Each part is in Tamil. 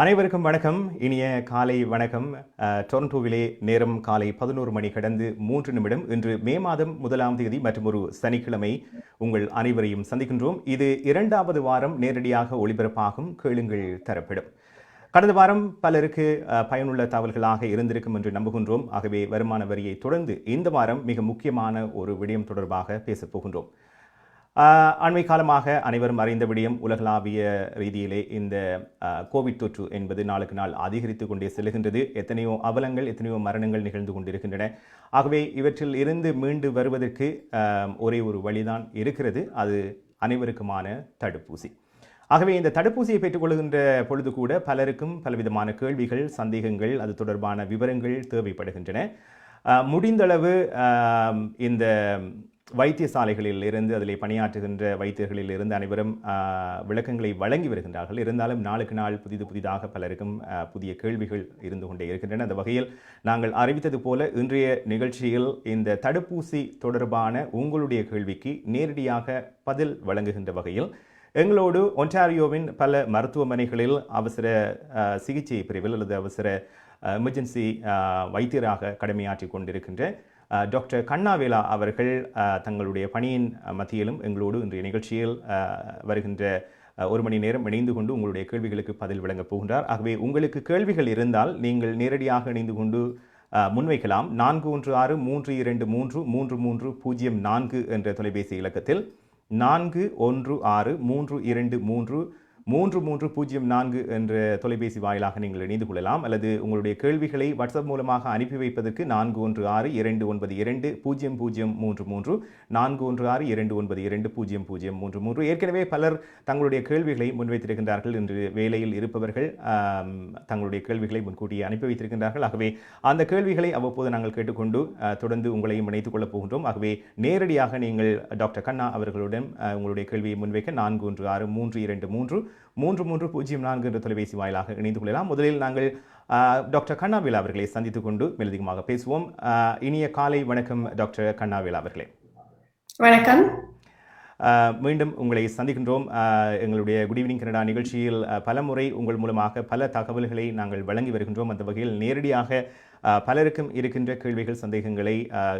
அனைவருக்கும் வணக்கம். இனிய காலை வணக்கம். டொரண்டோவிலே நேரம் காலை 11 மணி கடந்து 3 நிமிடம். இன்று மே மாதம் 1ஆம் தேதி மற்றும் ஒரு சனிக்கிழமை உங்கள் அனைவரையும் சந்திக்கின்றோம். இது 2வது வாரம் நேரடியாக ஒளிபரப்பாகும் கேளுங்கள் தரப்படும். கடந்த வாரம் பலருக்கு பயனுள்ள தகவல்களாக இருந்திருக்கும் என்று நம்புகின்றோம். ஆகவே வருமான வரியை தொடர்ந்து இந்த வாரம் மிக முக்கியமான ஒரு விடயம் தொடர்பாக பேசப் போகின்றோம். அண்மை காலமாக அனைவரும் அறிந்த விடயம், உலகளாவிய ரீதியிலே இந்த கோவிட் தொற்று என்பது நாளுக்கு நாள் அதிகரித்து கொண்டே செல்கின்றது. எத்தனையோ அவலங்கள், எத்தனையோ மரணங்கள் நிகழ்ந்து கொண்டிருக்கின்றன. ஆகவே இவற்றில் இருந்து மீண்டு வருவதற்கு ஒரே ஒரு வழிதான் இருக்கிறது, அது அனைவருக்குமான தடுப்பூசி. ஆகவே இந்த தடுப்பூசியை பெற்றுக்கொள்கின்ற பொழுது கூட பலருக்கும் பலவிதமான கேள்விகள், சந்தேகங்கள், அது தொடர்பான விவரங்கள் தேவைப்படுகின்றன. முடிந்தளவு இந்த வைத்தியசாலைகளில் இருந்து, அதிலே பணியாற்றுகின்ற வைத்தியர்களில் இருந்து அனைவரும் விளக்கங்களை வழங்கி வருகின்றார்கள். இருந்தாலும் நாளுக்கு நாள் புதிதாக பலருக்கும் புதிய கேள்விகள் இருந்து கொண்டே இருக்கின்றன. அந்த வகையில் நாங்கள் அறிவித்தது போல இன்றைய நிகழ்ச்சியில் இந்த தடுப்பூசி தொடர்பான உங்களுடைய கேள்விக்கு நேரடியாக பதில் வழங்குகின்ற வகையில் எங்களோடு ஒன்டாரியோவின் பல மருத்துவமனைகளில் அவசர சிகிச்சை பிரிவில் அல்லது அவசர எமர்ஜென்சி வைத்தியராக கடமையாற்றி கொண்டிருக்கின்ற டாக்டர் கண்ணாவேலா அவர்கள் தங்களுடைய பணியின் மத்தியிலும் எங்களோடு இன்றைய நிகழ்ச்சியில் வருகின்ற ஒரு மணி நேரம் இணைந்து கொண்டு உங்களுடைய கேள்விகளுக்கு பதில் வழங்கப் போகின்றார். ஆகவே உங்களுக்கு கேள்விகள் இருந்தால் நீங்கள் நேரடியாக இணைந்து கொண்டு முன்வைக்கலாம். 4163233304 என்ற தொலைபேசி இலக்கத்தில் 4163233304 என்ற தொலைபேசி வாயிலாக நீங்கள் இணைந்து கொள்ளலாம். அல்லது உங்களுடைய கேள்விகளை வாட்ஸ்அப் மூலமாக அனுப்பி வைப்பதற்கு 4162920033 4162920033. ஏற்கனவே பலர் தங்களுடைய கேள்விகளை முன்வைத்திருக்கின்றார்கள். இன்று வேலையில் இருப்பவர்கள் தங்களுடைய கேள்விகளை முன்கூட்டியே அனுப்பி வைத்திருக்கின்றார்கள். ஆகவே அந்த கேள்விகளை அவ்வப்போது நாங்கள் கேட்டுக்கொண்டு தொடர்ந்து உங்களையும் இணைத்துக் கொள்ளப் போகின்றோம். ஆகவே நேரடியாக நீங்கள் டாக்டர் கண்ணா அவர்களுடன் உங்களுடைய கேள்வியை முன்வைக்க 4163233304 என்ற தொலைபேசி வாயிலாக இணைந்து கொள்ளலாம். முதலில் நாங்கள் டாக்டர் கண்ணாவேலா அவர்களை சந்தித்துக் கொண்டு மேலதிகமாக பேசுவோம். இனிய காலை வணக்கம் டாக்டர் கண்ணாவேலா அவர்களே. வணக்கம். மீண்டும் உங்களை சந்திக்கின்றோம். எங்களுடைய குட் ஈவினிங் கனடா நிகழ்ச்சியில் பலமுறை உங்கள் மூலமாக பல தகவல்களை நாங்கள் வழங்கி வருகின்றோம். அந்த வகையில் நேரடியாக பலருக்கும் இருக்கின்ற கேள்விகள், சந்தேகங்களை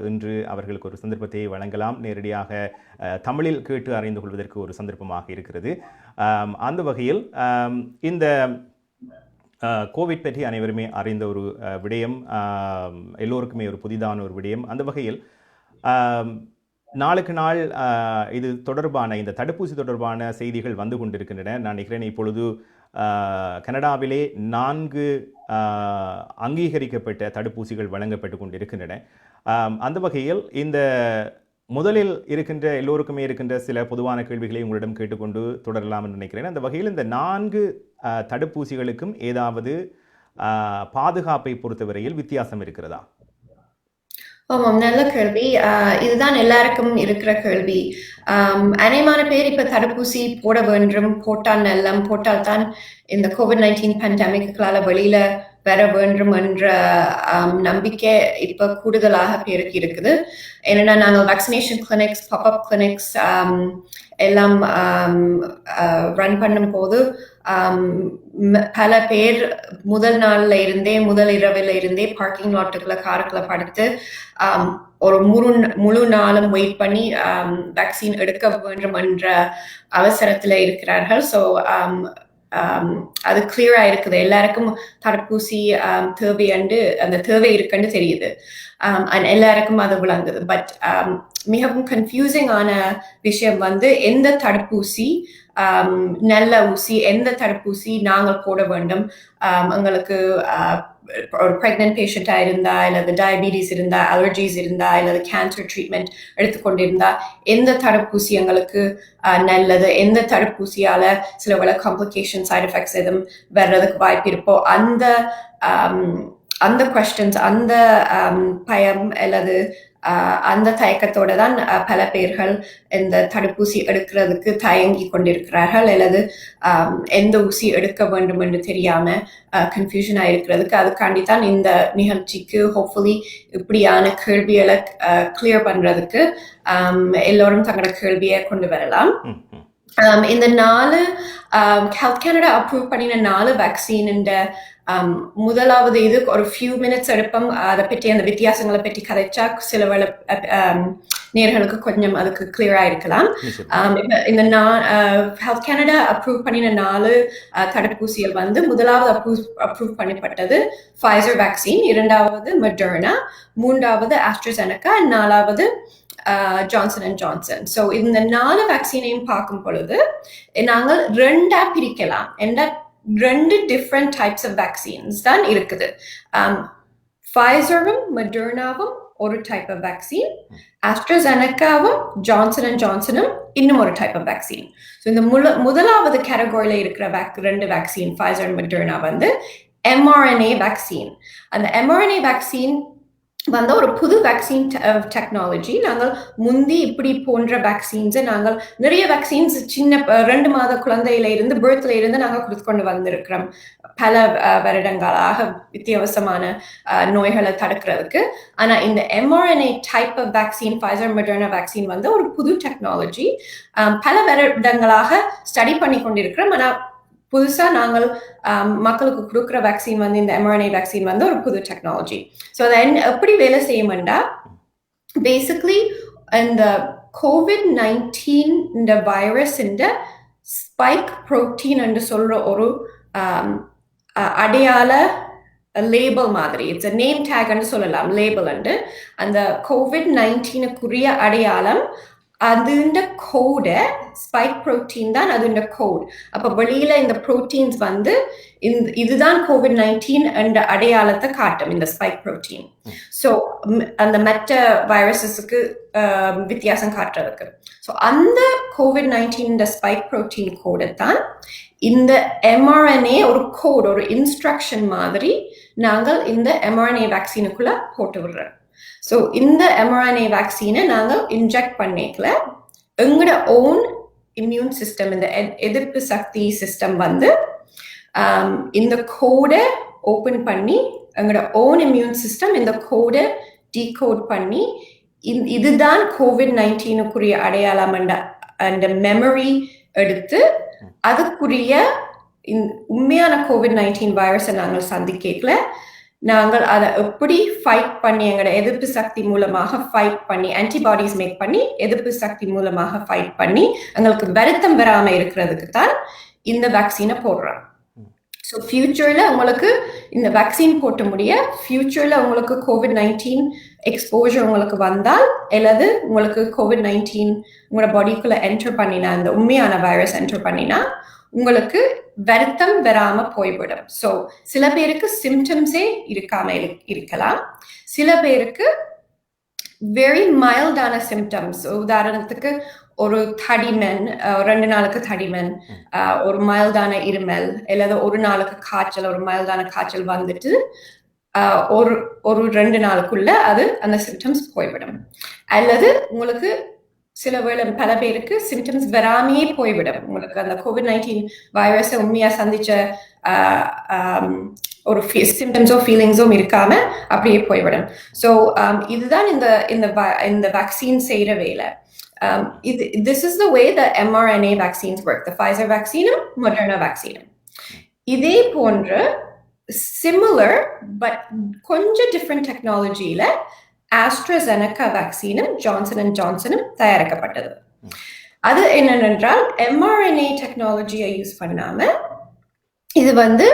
இன்று அவர்களுக்கு ஒரு சந்தர்ப்பத்தை வழங்கலாம். நேரடியாக தமிழில் கேட்டு அறிந்து கொள்வதற்கு ஒரு சந்தர்ப்பமாக இருக்கிறது. அந்த வகையில் இந்த கோவிட் பற்றி அனைவருமே அறிந்த ஒரு விடயம், எல்லோருக்குமே ஒரு புதிதான ஒரு விடயம். அந்த வகையில் நாளுக்கு நாள் இது தொடர்பான, இந்த தடுப்பூசி தொடர்பான செய்திகள் வந்து கொண்டிருக்கின்றன. நான் நினைக்கிறேன் இப்பொழுது கனடாவிலே 4 அங்கீகரிக்கப்பட்ட தடுப்பூசிகள் வழங்கப்பட்டு கொண்டிருக்கின்றன. அந்த வகையில் இந்த முதலில் இருக்கின்ற எல்லோருக்குமே இருக்கின்ற சில பொதுவான கேள்விகளை உங்களிடம் கேட்டுக்கொண்டு தொடரலாம் என்று நினைக்கிறேன். அந்த வகையில் இந்த 4 தடுப்பூசிகளுக்கும் ஏதாவது பாதுகாப்பை பொறுத்தவரையில் வித்தியாசம் இருக்கிறதா? ஆமாம், நல்ல கேள்வி. இதுதான் எல்லாருக்கும் இருக்கிற கேள்வி. அநேகமான பேர் இப்ப தடுப்பூசி போட வேண்டும், போட்டால் நல்லம், போட்டால் தான் இந்த COVID-19 பேண்டமிக்கால வெளியில வர வேண்டும் என்ற நம்பிக்கை இப்ப கூடுதலாக பேருக்கு இருக்குது. ஏன்னா நாங்கள் வேக்சினேஷன் கிளினிக்ஸ், பாப்அப் கிளினிக்ஸ் எல்லாம் ரன் பண்ணும் போது பல பேர் முதல் நாள்ல இருந்தே, முதல் இரவில் இருந்தே பார்க்கிங் லாட்டுக்குள்ள, காருக்குள்ள படுத்து ஒரு முழு நாளும் வெயிட் பண்ணி வேக்சின் எடுக்க வேண்டும் என்ற அவசரத்துல இருக்கிறார்கள். ஸோ அது கிளியரா இருக்குது, எல்லாருக்கும் தடுப்பூசி தேவை என்று, அந்த தேவை இருக்குன்னு தெரியுது. எல்லாருக்கும் அது விளங்குது. பட் மிகவும் கன்ஃபியூசிங் ஆன விஷயம் வந்து எந்த தடுப்பூசி நல்ல ஊசி, எந்த தடுப்பூசி நாங்கள் போட வேண்டும். எங்களுக்கு ஒரு பிரெக்னன்ட் பேஷண்டா இருந்தா, அல்லது டயபிட்டிஸ் இருந்தா, அலர்ஜிஸ் இருந்தா, அல்லது கேன்சர் ட்ரீட்மெண்ட் எடுத்துக்கொண்டிருந்தா எந்த தடுப்பூசி எங்களுக்கு நல்லது, எந்த தடுப்பூசியால சில வேளை காம்ப்ளிகேஷன், சைட் எஃபெக்ட்ஸ் எதுவும் வர்றதுக்கு வாய்ப்பு இருப்போ, அந்த கொஸ்டின்ஸ், அந்த பயம் அல்லது அந்த தயக்கத்தோட தான் பல பேர்கள் இந்த தடுப்பூசி எடுக்கிறதுக்கு தயங்கி கொண்டிருக்கிறார்கள், அல்லது எந்த ஊசி எடுக்க வேண்டும் என்று தெரியாம கன்ஃபியூஷனா இருக்கிறதுக்கு. அதுக்காண்டித்தான் இந்த நிகழ்ச்சிக்கு ஹோப்ஃபுல்லி இப்படியான கேள்விகளை கிளியர் பண்றதுக்கு எல்லோரும் தங்களோட கேள்வியை கொண்டு வரலாம். இந்த 4 ஹெல்த் கனடா அப்ரூவ் பண்ணின 4 வேக்சின் முதலாவது இது ஒரு ஃபியூ மினிட்ஸ் எடுப்போம். அதை பற்றி அந்த வித்தியாசங்களை பற்றி கதைச்சா சில வேளை நேர்களுக்கு கொஞ்சம் அதுக்கு கிளியரா இருக்கலாம். இந்த ஹெல்த் கனடா அப்ரூவ் பண்ணின 4 தடுப்பூசிகள் வந்து முதலாவது அப்ரூவ் பண்ணப்பட்டது ஃபைசர் வேக்சின், இரண்டாவது மெடர்னா, மூன்றாவது ஆஸ்ட்ராசெனகா, 4வது ஜான்சன் அண்ட் ஜான்சன். ஸோ இந்த 4 வேக்சினையும் பார்க்கும் பொழுது நாங்கள் 2ஆ பிரிக்கலாம். என்ற 2 டிஃப்ரெண்ட் டைப்ஸ் ஆஃப் வேக்சின்ஸ் தான் இருக்குது. ஃபைசரும் மெடர்னாவும் ஒரு டைப் ஆஃப் வேக்சின், ஆஸ்ட்ராசெனகாவும் ஜான்சன் அண்ட் ஜான்சனும் இன்னும் ஒரு டைப் ஆஃப் வேக்சின். ஸோ இந்த முதலாவது கேட்டகரியில இருக்கிற 2 வேக்சின் ஃபைசர் அண்ட் மெடர்னா வந்து mRNA வேக்சின். அந்த mRNA வேக்சின் வந்து ஒரு புது வேக்சின் டெக்னாலஜி. நாங்கள் முந்தி இப்படி போன்ற வேக்சின்ஸை நாங்கள் நிறைய வேக்சின்ஸ் சின்ன 2 மாத குழந்தையில இருந்து பர்த்ல இருந்து நாங்கள் கொடுத்து கொண்டு வந்திருக்கிறோம் பல வருடங்களாக வித்தியாசமான நோய்களை தடுக்கிறதுக்கு. ஆனா இந்த mRNA type of vaccine Pfizer Moderna vaccine வந்து ஒரு புது டெக்னாலஜி. பல வருடங்களாக ஸ்டடி பண்ணி கொண்டிருக்கிறோம். ஆனா புதுசா நாங்கள் மக்களுக்கு கொடுக்குற வேக்சின் வந்து இந்த mRNA வேக்சின் வந்து ஒரு புது டெக்னாலஜி. ஸோ அதை எப்படி வேலை செய்யும்னா, பேசிக்லி இந்த COVID-19 இந்த வைரஸ் இந்த ஸ்பைக் புரோட்டீன் என்று சொல்ற ஒரு அடையாள லேபிள் மாதிரி, இட்ஸ் நேம் டேக்னு சொல்லலாம், லேபிள் அண்டு அந்த COVID-19க்குரிய அடையாளம் அதுண்ட கோட ஸ்பைக் புரோட்டீன் தான் அதுண்ட கோட். அப்ப வெளியில இந்த புரோட்டீன்ஸ் வந்து இதுதான் COVID-19 என்ற அடையாளத்தை காட்டும் இந்த ஸ்பைக் புரோட்டீன். ஸோ அந்த மற்ற வைரஸஸுக்கு வித்தியாசம் காட்டுறதுக்கு. ஸோ அந்த COVID-19 ஸ்பைக் புரோட்டீன் கோடை தான் இந்த mRNA ஒரு கோட், ஒரு இன்ஸ்ட்ரக்ஷன் மாதிரி நாங்கள் இந்த mRNA வேக்சினுக்குள்ள போட்டு விடுறோம். ஸோ இந்த mRNA வேக்சினை நாங்கள் இன்ஜெக்ட் பண்ணிக்கல, எங்களோட ஓன் இம்யூன் சிஸ்டம், இந்த எதிர்ப்பு சக்தி சிஸ்டம் வந்து இந்த கோடை ஓப்பன் பண்ணி எங்களோட ஓன் இம்யூன் சிஸ்டம் இந்த கோடை டீகோட் பண்ணி இதுதான் COVID-19க்குரிய அடையாளம் அந்த மெமரி எடுத்து அதுக்குரிய உண்மையான COVID-19 வைரஸை நாங்கள் சந்திக்கல. நாங்கள் அதை எப்படி ஃபைட் பண்ணி எங்களோட எதிர்ப்பு சக்தி மூலமாக ஃபைட் பண்ணி ஆன்டிபாடிஸ் மேக் பண்ணி எதிர்ப்பு சக்தி மூலமாக ஃபைட் பண்ணி எங்களுக்கு வருத்தம் வராமல் இருக்கிறதுக்கு தான் இந்த வேக்சினை போடுறோம். ஸோ ஃபியூச்சர்ல உங்களுக்கு இந்த வேக்சின் போட்ட முடிய ஃபியூச்சர்ல உங்களுக்கு COVID-19 எக்ஸ்போஜர் உங்களுக்கு வந்தால் அல்லது உங்களுக்கு COVID-19 உங்களோட பாடிக்குள்ள என்டர் பண்ணினா, இந்த உண்மையான வைரஸ் என்டர் பண்ணினா உங்களுக்கு வருத்தம் வராம போய்விடும். ஸோ சில பேருக்கு சிம்டம்ஸே இருக்காம இருக்கலாம், சில பேருக்கு வெரி மைல்டான சிம்டம்ஸ், உதாரணத்துக்கு ஒரு தடிமன், 2 நாளுக்கு தடிமன், ஒரு மைல்டான இருமல், அல்லது ஒரு நாளுக்கு காய்ச்சல், ஒரு மைல்டான காய்ச்சல் வந்துட்டு ஒரு 2 நாளுக்குள்ள அது அந்த சிம்டம்ஸ் போய்விடும். அல்லது உங்களுக்கு சில வேளை பல பேருக்கு சிம்டம்ஸ் வராமையே போய்விடும். உங்களுக்கு அந்த COVID-19 வைரஸை உண்மையா சந்திச்ச ஒரு சிம்டம்ஸோ ஃபீலிங்ஸும் இருக்காம அப்படியே போய்விடும். ஸோ இதுதான் இந்த வேக்சின் செய்யற வேலை. This is the way the mRNA vaccines work, the Pfizer vaccine, Moderna vaccine. இதே போன்ற similar but கொஞ்சம் different technologyல ஆஸ்ட்ராசெனகா வேக்சினும் ஜான்சன் அண்ட் ஜான்சனும் தயாரிக்கப்பட்டது. அது என்னென்றால் mRNA டெக்னாலஜியை யூஸ் பண்ணாம இது வந்து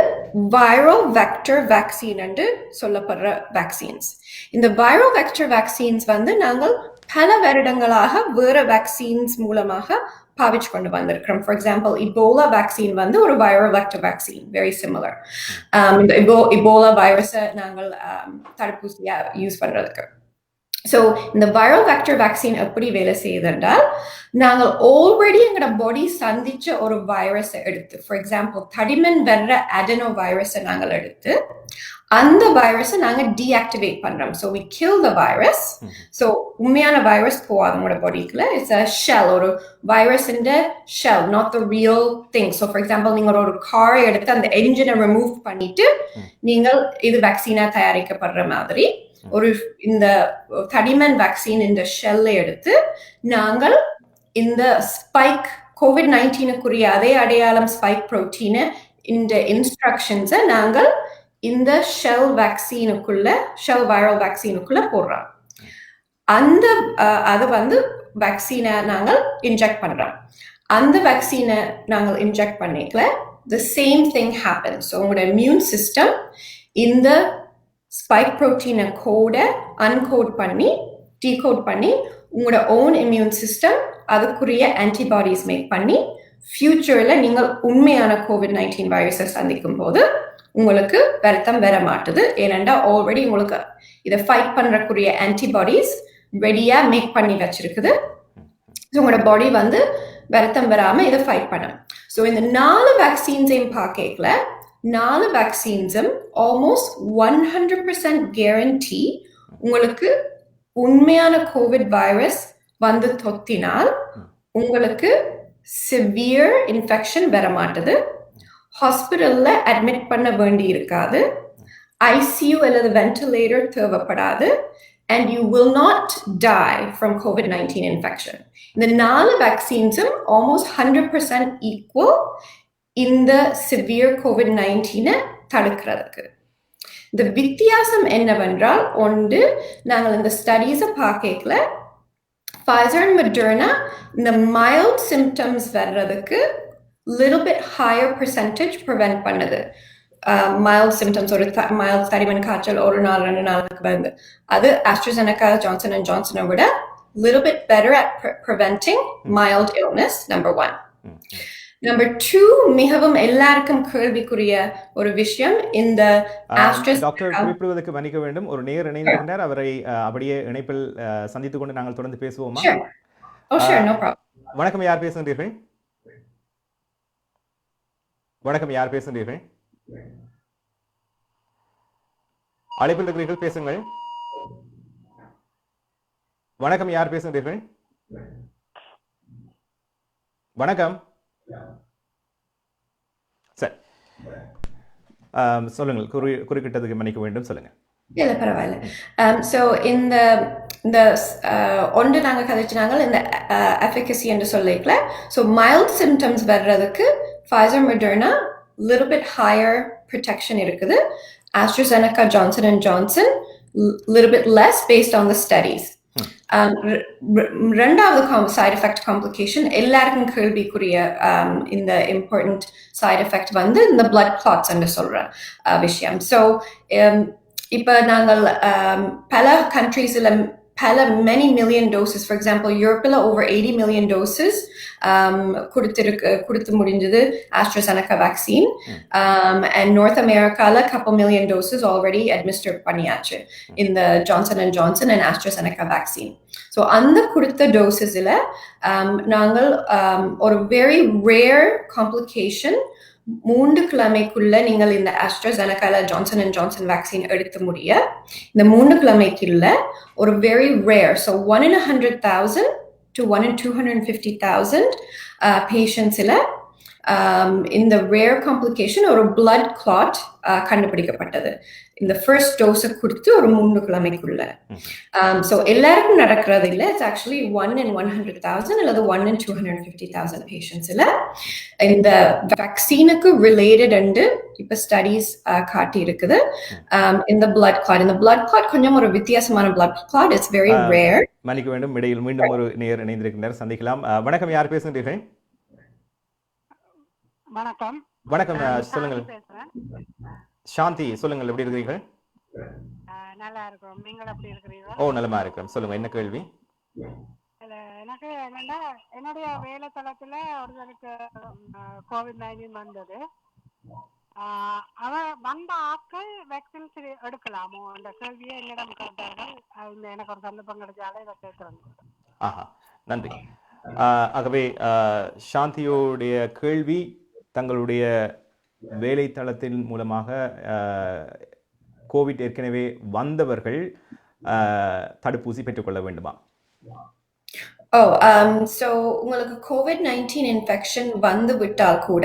வைரல் வெக்டர் வேக்சின் என்று சொல்லப்படுற வேக்சின்ஸ். இந்த வைரல் வெக்டர் வேக்சின்ஸ் வந்து நாங்கள் பல வருடங்களாக வேற வேக்சின்ஸ் மூலமாக பாவிச்சு கொண்டு வந்திருக்கிறோம். ஃபார் எக்ஸாம்பிள் இபோலா வேக்சின் வந்து ஒரு viral vector vaccine, very similar. இந்த இபோலா வைரஸை நாங்கள் தடுப்பூசியா யூஸ் பண்றதுக்கு. ஸோ இந்த வைரல் வெக்டர் வேக்சின் எப்படி வேலை செய்யுதுன்றால், நாங்கள் ஆல்ரெடி எங்களோட பாடி சந்திச்ச ஒரு வைரஸை எடுத்து, ஃபார் எக்ஸாம்பிள் தடிமன் வர்ற அடெனோ வைரஸை நாங்கள் எடுத்து அந்த வைரஸை நாங்கள் டீஆக்டிவேட் பண்றோம். So we kill the virus. So உண்மையான வைரஸ் போகாது உங்களோட பாடிக்குள்ள. இட்ஸ் அ ஷெல், ஒரு வைரஸ் இந்த shell, not the real thing. So for example நீங்கள் ஒரு காரை எடுத்து அந்த என்ஜினை ரிமூவ் பண்ணிட்டு நீங்கள் இது வேக்சினா தயாரிக்கப்படுற மாதிரி ஒரு இந்த தடிமன் வேக்சின் இந்த ஷெல்லை எடுத்து நாங்கள் இந்த ஸ்பைக் COVID-19க்குரிய அதே அடையாளம் ஸ்பைக் புரோட்டீன் இந்த இன்ஸ்ட்ரக்ஷன்ஸை நாங்கள் இந்த ஷெல் வைரல் வேக்சினுக்குள்ள போடுறோம். அந்த அது வந்து வேக்சினை நாங்கள் இன்ஜெக்ட் பண்றோம். அந்த வேக்சினை நாங்கள் இன்ஜெக்ட் பண்ணிக்கல the same thing happens. So உங்களோட இம்யூன் சிஸ்டம் இந்த ஸ்பைக் புரோட்டீனை அன்கோட் பண்ணி டீகோட் பண்ணி உங்களோட ஓன் இம்யூன் சிஸ்டம் அதுக்குரிய ஆன்டிபாடிஸ் மேக் பண்ணி ஃபியூச்சர்ல நீங்கள் உண்மையான COVID-19 வைரஸை சந்திக்கும் போது உங்களுக்கு வருத்தம் வர மாட்டுது. ஏனென்றா ஆல்ரெடி உங்களுக்கு இதை ஃபைட் பண்றக்குரிய ஆன்டிபாடிஸ் ரெடியா மேக் பண்ணி வச்சிருக்குது. உங்களோட பாடி வந்து வருத்தம் வராம இதை ஃபைட் பண்ணும். ஸோ இந்த 4 வேக்சின்ஸையும் பார்க்கல 4 வேக்சின்ஸும் ஆல்மோஸ்ட் 100% கேரண்டி உங்களுக்கு உண்மையான கோவிட் வைரஸ் வந்து தொத்தினால் உங்களுக்கு சிவியர் இன்ஃபெக்ஷன் வர மாட்டுது. ஹாஸ்பிட்டல்ல அட்மிட் பண்ண வேண்டி இருக்காது. ஐசியூ அல்லது வென்டிலேட்டர் தேவைப்படாது. And you will not die from COVID-19 infection. இந்த 4 வேக்சின்ஸும் almost 100% equal இந்த severe COVID-19 தடுக்கிறதுக்கு. இந்த வித்தியாசம் என்னவென்றால் ஒன்று நாங்கள் இந்த ஸ்டடீஸை பார்க்கல Pfizer and Moderna இந்த mild symptoms வர்றதுக்கு little bit higher percentage prevent பண்ணுது. mild symptoms ஒரு mild தடிமன் காய்ச்சல் ஒரு நாள் 2 நாளுக்கு வந்து அது AstraZeneca Johnson & Johnson விட little bit better at preventing mild illness, number 1. Number 2, மிகவும் எல்லாருக்கும் கேள்விக்குரிய ஒரு விஷயம் இந்த டாக்டர் குறிப்பிடுவதற்கு மன்னிக்க வேண்டும். ஒரு நேர் இணைந்திருக்கிறார். அவரை அப்படியே இணைப்பில் சந்தித்துக் கொண்டு நாங்கள் தொடர்ந்து பேசுவோமா? Sure, no problem. வணக்கம், யார் பேசுகிறீர்கள்? வணக்கம், யார் பேசுகிறீர்கள்? அழைப்பில் இருக்கிறீர்கள், பேசுங்கள். வணக்கம், யார் பேசுகிறீர்கள்? வணக்கம். சரி, சொல்லுங்கள். குறுக்கிட்டதுக்கு மன்னிக்க வேண்டும், சொல்லுங்க. இல்ல பரவாயில்ல. ஸோ இந்த ஒன்று நாங்கள் கதைச்சினாங்க இந்த எஃபிகசி என்று சொல்லிக்கல. ஸோ மைல்ட் சிம்டம்ஸ் வர்றதுக்கு Pfizer Moderna little bit higher protection இருக்குது. AstraZeneca Johnson & Johnson little bit less based on the studies. ரெண்டாவது side effect complication எல்லாருக்கும் கேள்விக்குரிய இந்த important side effect வந்து இந்த blood clots என்று சொல்ற விஷயம். So இப்போ நாங்கள் பல countriesல many million doses, for example Europeல over 80 million doses கொடுத்து முடிஞ்சது AstraZeneca vaccine, and North Americaல couple million doses already administered பண்ணியாச்சு இந்த Johnson & Johnson and AstraZeneca vaccine. So அந்த கொடுத்த dosesல நாங்கள் ஒரு very rare complication 3 கிழமைக்குள்ள நீங்கள் இந்த AstraZeneca Johnson & Johnson vaccine எடுத்து முடிய இந்த 3 கிழமைக்குள்ள ஒரு very rare, so 1 in 100,000 to 1 in 250,000 patients இந்த rare complication ஒரு blood clot கண்டுபிடிக்கப்பட்டது இந்த first dose கொடுத்து ஒரு 3 கிழமைக்குள்ள. So எல்லாருக்கும் நடக்கிறது இல்லை. It's actually 1 in 100,000 அல்லது 1 in 250,000 patients இந்த வேக்சினுக்கு ரிலேட்டட் என்று இப்ப ஸ்டடீஸ் காட்டி இருக்குது. இந்த blood clot கொஞ்சம் ஒரு வித்தியாசமான blood clot. It's very rare. மன்னிக்க வேண்டும், இடையில் மீண்டும் ஒரு நேர் இணைந்திருக்கிறார், சந்திக்கலாம். வணக்கம், யார் பேசுகிறீர்கள்? வணக்கம். வணக்கம், சொல்லுங்கள். சாந்தி, சொல்லுங்கள், எப்படி இருக்கிறீர்கள்? நல்லா இருக்கோம். நீங்கள் எப்படி இருக்கிறீர்கள்? ஓ, நலமா இருக்கிறோம். சொல்லுங்க, என்ன கேள்வி? எனக்கு என்னன்னா என்னுடைய வேலை தளத்துல ஒருத்தருக்கு COVID-19 வந்தது. அவன் வந்த ஆட்கள் வேக்சின் எடுக்கலாமோ அந்த கேள்வியை என்னிடம் கேட்டார்கள். எனக்கு ஒரு சந்தர்ப்பம் கிடைச்சாலே இதை கேட்கிறேன். ஆஹா, நன்றி. ஆகவே சாந்தியோடைய கேள்வி, தங்களுடைய வேலை தளத்தின் மூலமாக கோவிட் ஏற்கனவே வந்தவர்கள் தடுப்பூசி பெற்றுக்கொள்ள வேண்டுமா? So உங்களுக்கு COVID-19 இன்ஃபெக்ஷன் வந்து விட்டால் கூட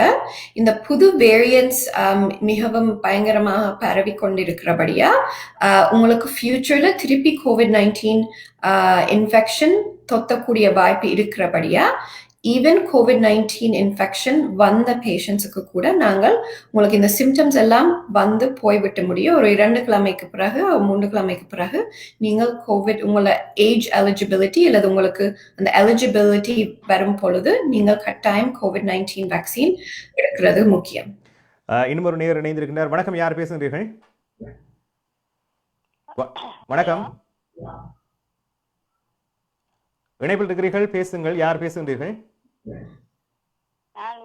இந்த புது வேரியன்ட்ஸ் மிகவும் பயங்கரமாக பரவி கொண்டிருக்கிறபடியா உங்களுக்கு ஃபியூச்சர்ல திருப்பி COVID-19 இன்ஃபெக்ஷன் தொத்தக்கூடிய வாய்ப்பு இருக்கிறபடியா ஈவன் COVID-19 இன்ஃபெக்ஷன் வந்த பேஷண்ட்ஸுக்கு கூட நாங்கள் உங்களுக்கு இந்த சிம்டம்ஸ் எல்லாம் வந்து போய்விட்டு முடியும். ஒரு 2 கிழமைக்கு பிறகு 3 கிழமைக்கு பிறகு நீங்கள் உங்களோட ஏஜ் எலிஜிபிலிட்டி அல்லது உங்களுக்கு அந்த எலிஜிபிலிட்டி வரும் பொழுது நீங்கள் கட்டாயம் COVID-19 வேக்சின் எடுக்கிறது முக்கியம். இன்னும் ஒரு நேயர் இணைந்திருக்கின்றார். வணக்கம், யார் பேசுகிறீர்கள்? வணக்கம், இணைப்பில் இருக்கிறீர்கள், பேசுங்கள். யார் பேசுகின்றீர்கள்? நான்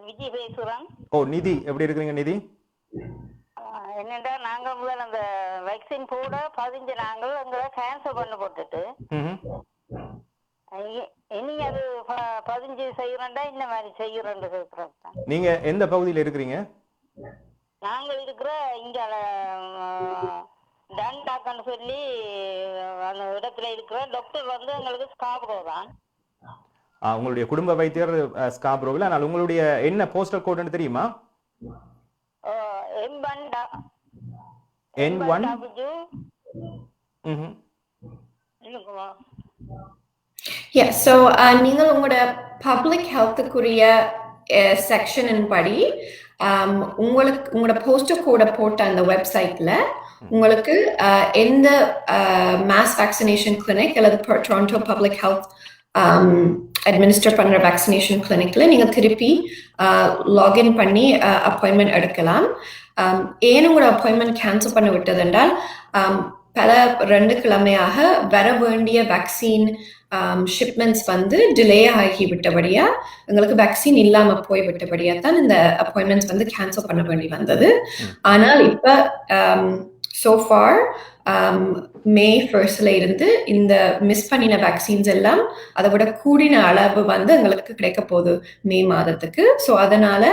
விஜி பேசுறேன். ஓ, நிதி, எப்படி இருக்கிறீங்க நிதி? என்னடா நாங்கள் முதல் அந்த வேக்சின் போட 15 நாங்கள் எங்களை கேன்சல் பண்ண போட்டுட்டு இனி அது 15 செய்யறேன்டா இந்த மாதிரி செய்யறேன்னு கேட்கிறேன். நீங்க எந்த பகுதியில் இருக்கிறீங்க? நாங்கள் இருக்கிற இங்க டன்டாக்னு சொல்லி அந்த இடத்துல இருக்கிற டாக்டர் வந்து எங்களுக்கு ஸ்காப்ரோ தான். உங்களுடைய குடும்ப வைத்தியர் ஸ்காப்ரோவில். ஆனால் உங்களுடைய என்ன போஸ்டல் கோடுன்னு தெரியுமா? N1 Yeah, so நீங்கள் உங்களோட பப்ளிக் ஹெல்த்துக்குரிய செக்ஷனின் படி உங்களோட போஸ்டர் கோடை போட்ட அந்த வெப்சைட்ல உங்களுக்கு எந்த மாஸ் வேக்சினேஷன் கிளினிக் அல்லது டொரண்டோ பப்ளிக் ஹெல்த் அட்மினிஸ்டர் பண்ற வேக்சினேஷன் கிளினிக்ல நீங்க திருப்பி லாகின் பண்ணி அப்பாயின்மெண்ட் எடுக்கலாம். ஏன் உங்களோட அப்பாயின்மெண்ட் கேன்சல் பண்ண விட்டது என்றால் பல 2 கிழமையாக வர வேண்டிய வேக்சின் ஷிப்மெண்ட்ஸ் வந்து டிலே ஆகி விட்டபடியா எங்களுக்கு வேக்சின் இல்லாம போய் விட்டபடியா தான் இந்த அப்பாயின்மெண்ட்ஸ் வந்து கேன்சல் பண்ண வேண்டி வந்தது. ஆனால் இப்ப so far May 1st இருந்து இந்த மிஸ் பண்ணின வேக்சின்ஸ் எல்லாம் அதை விட கூடின அளவு வந்து எங்களுக்கு கிடைக்க போகுது மே மாதத்துக்கு. ஸோ அதனால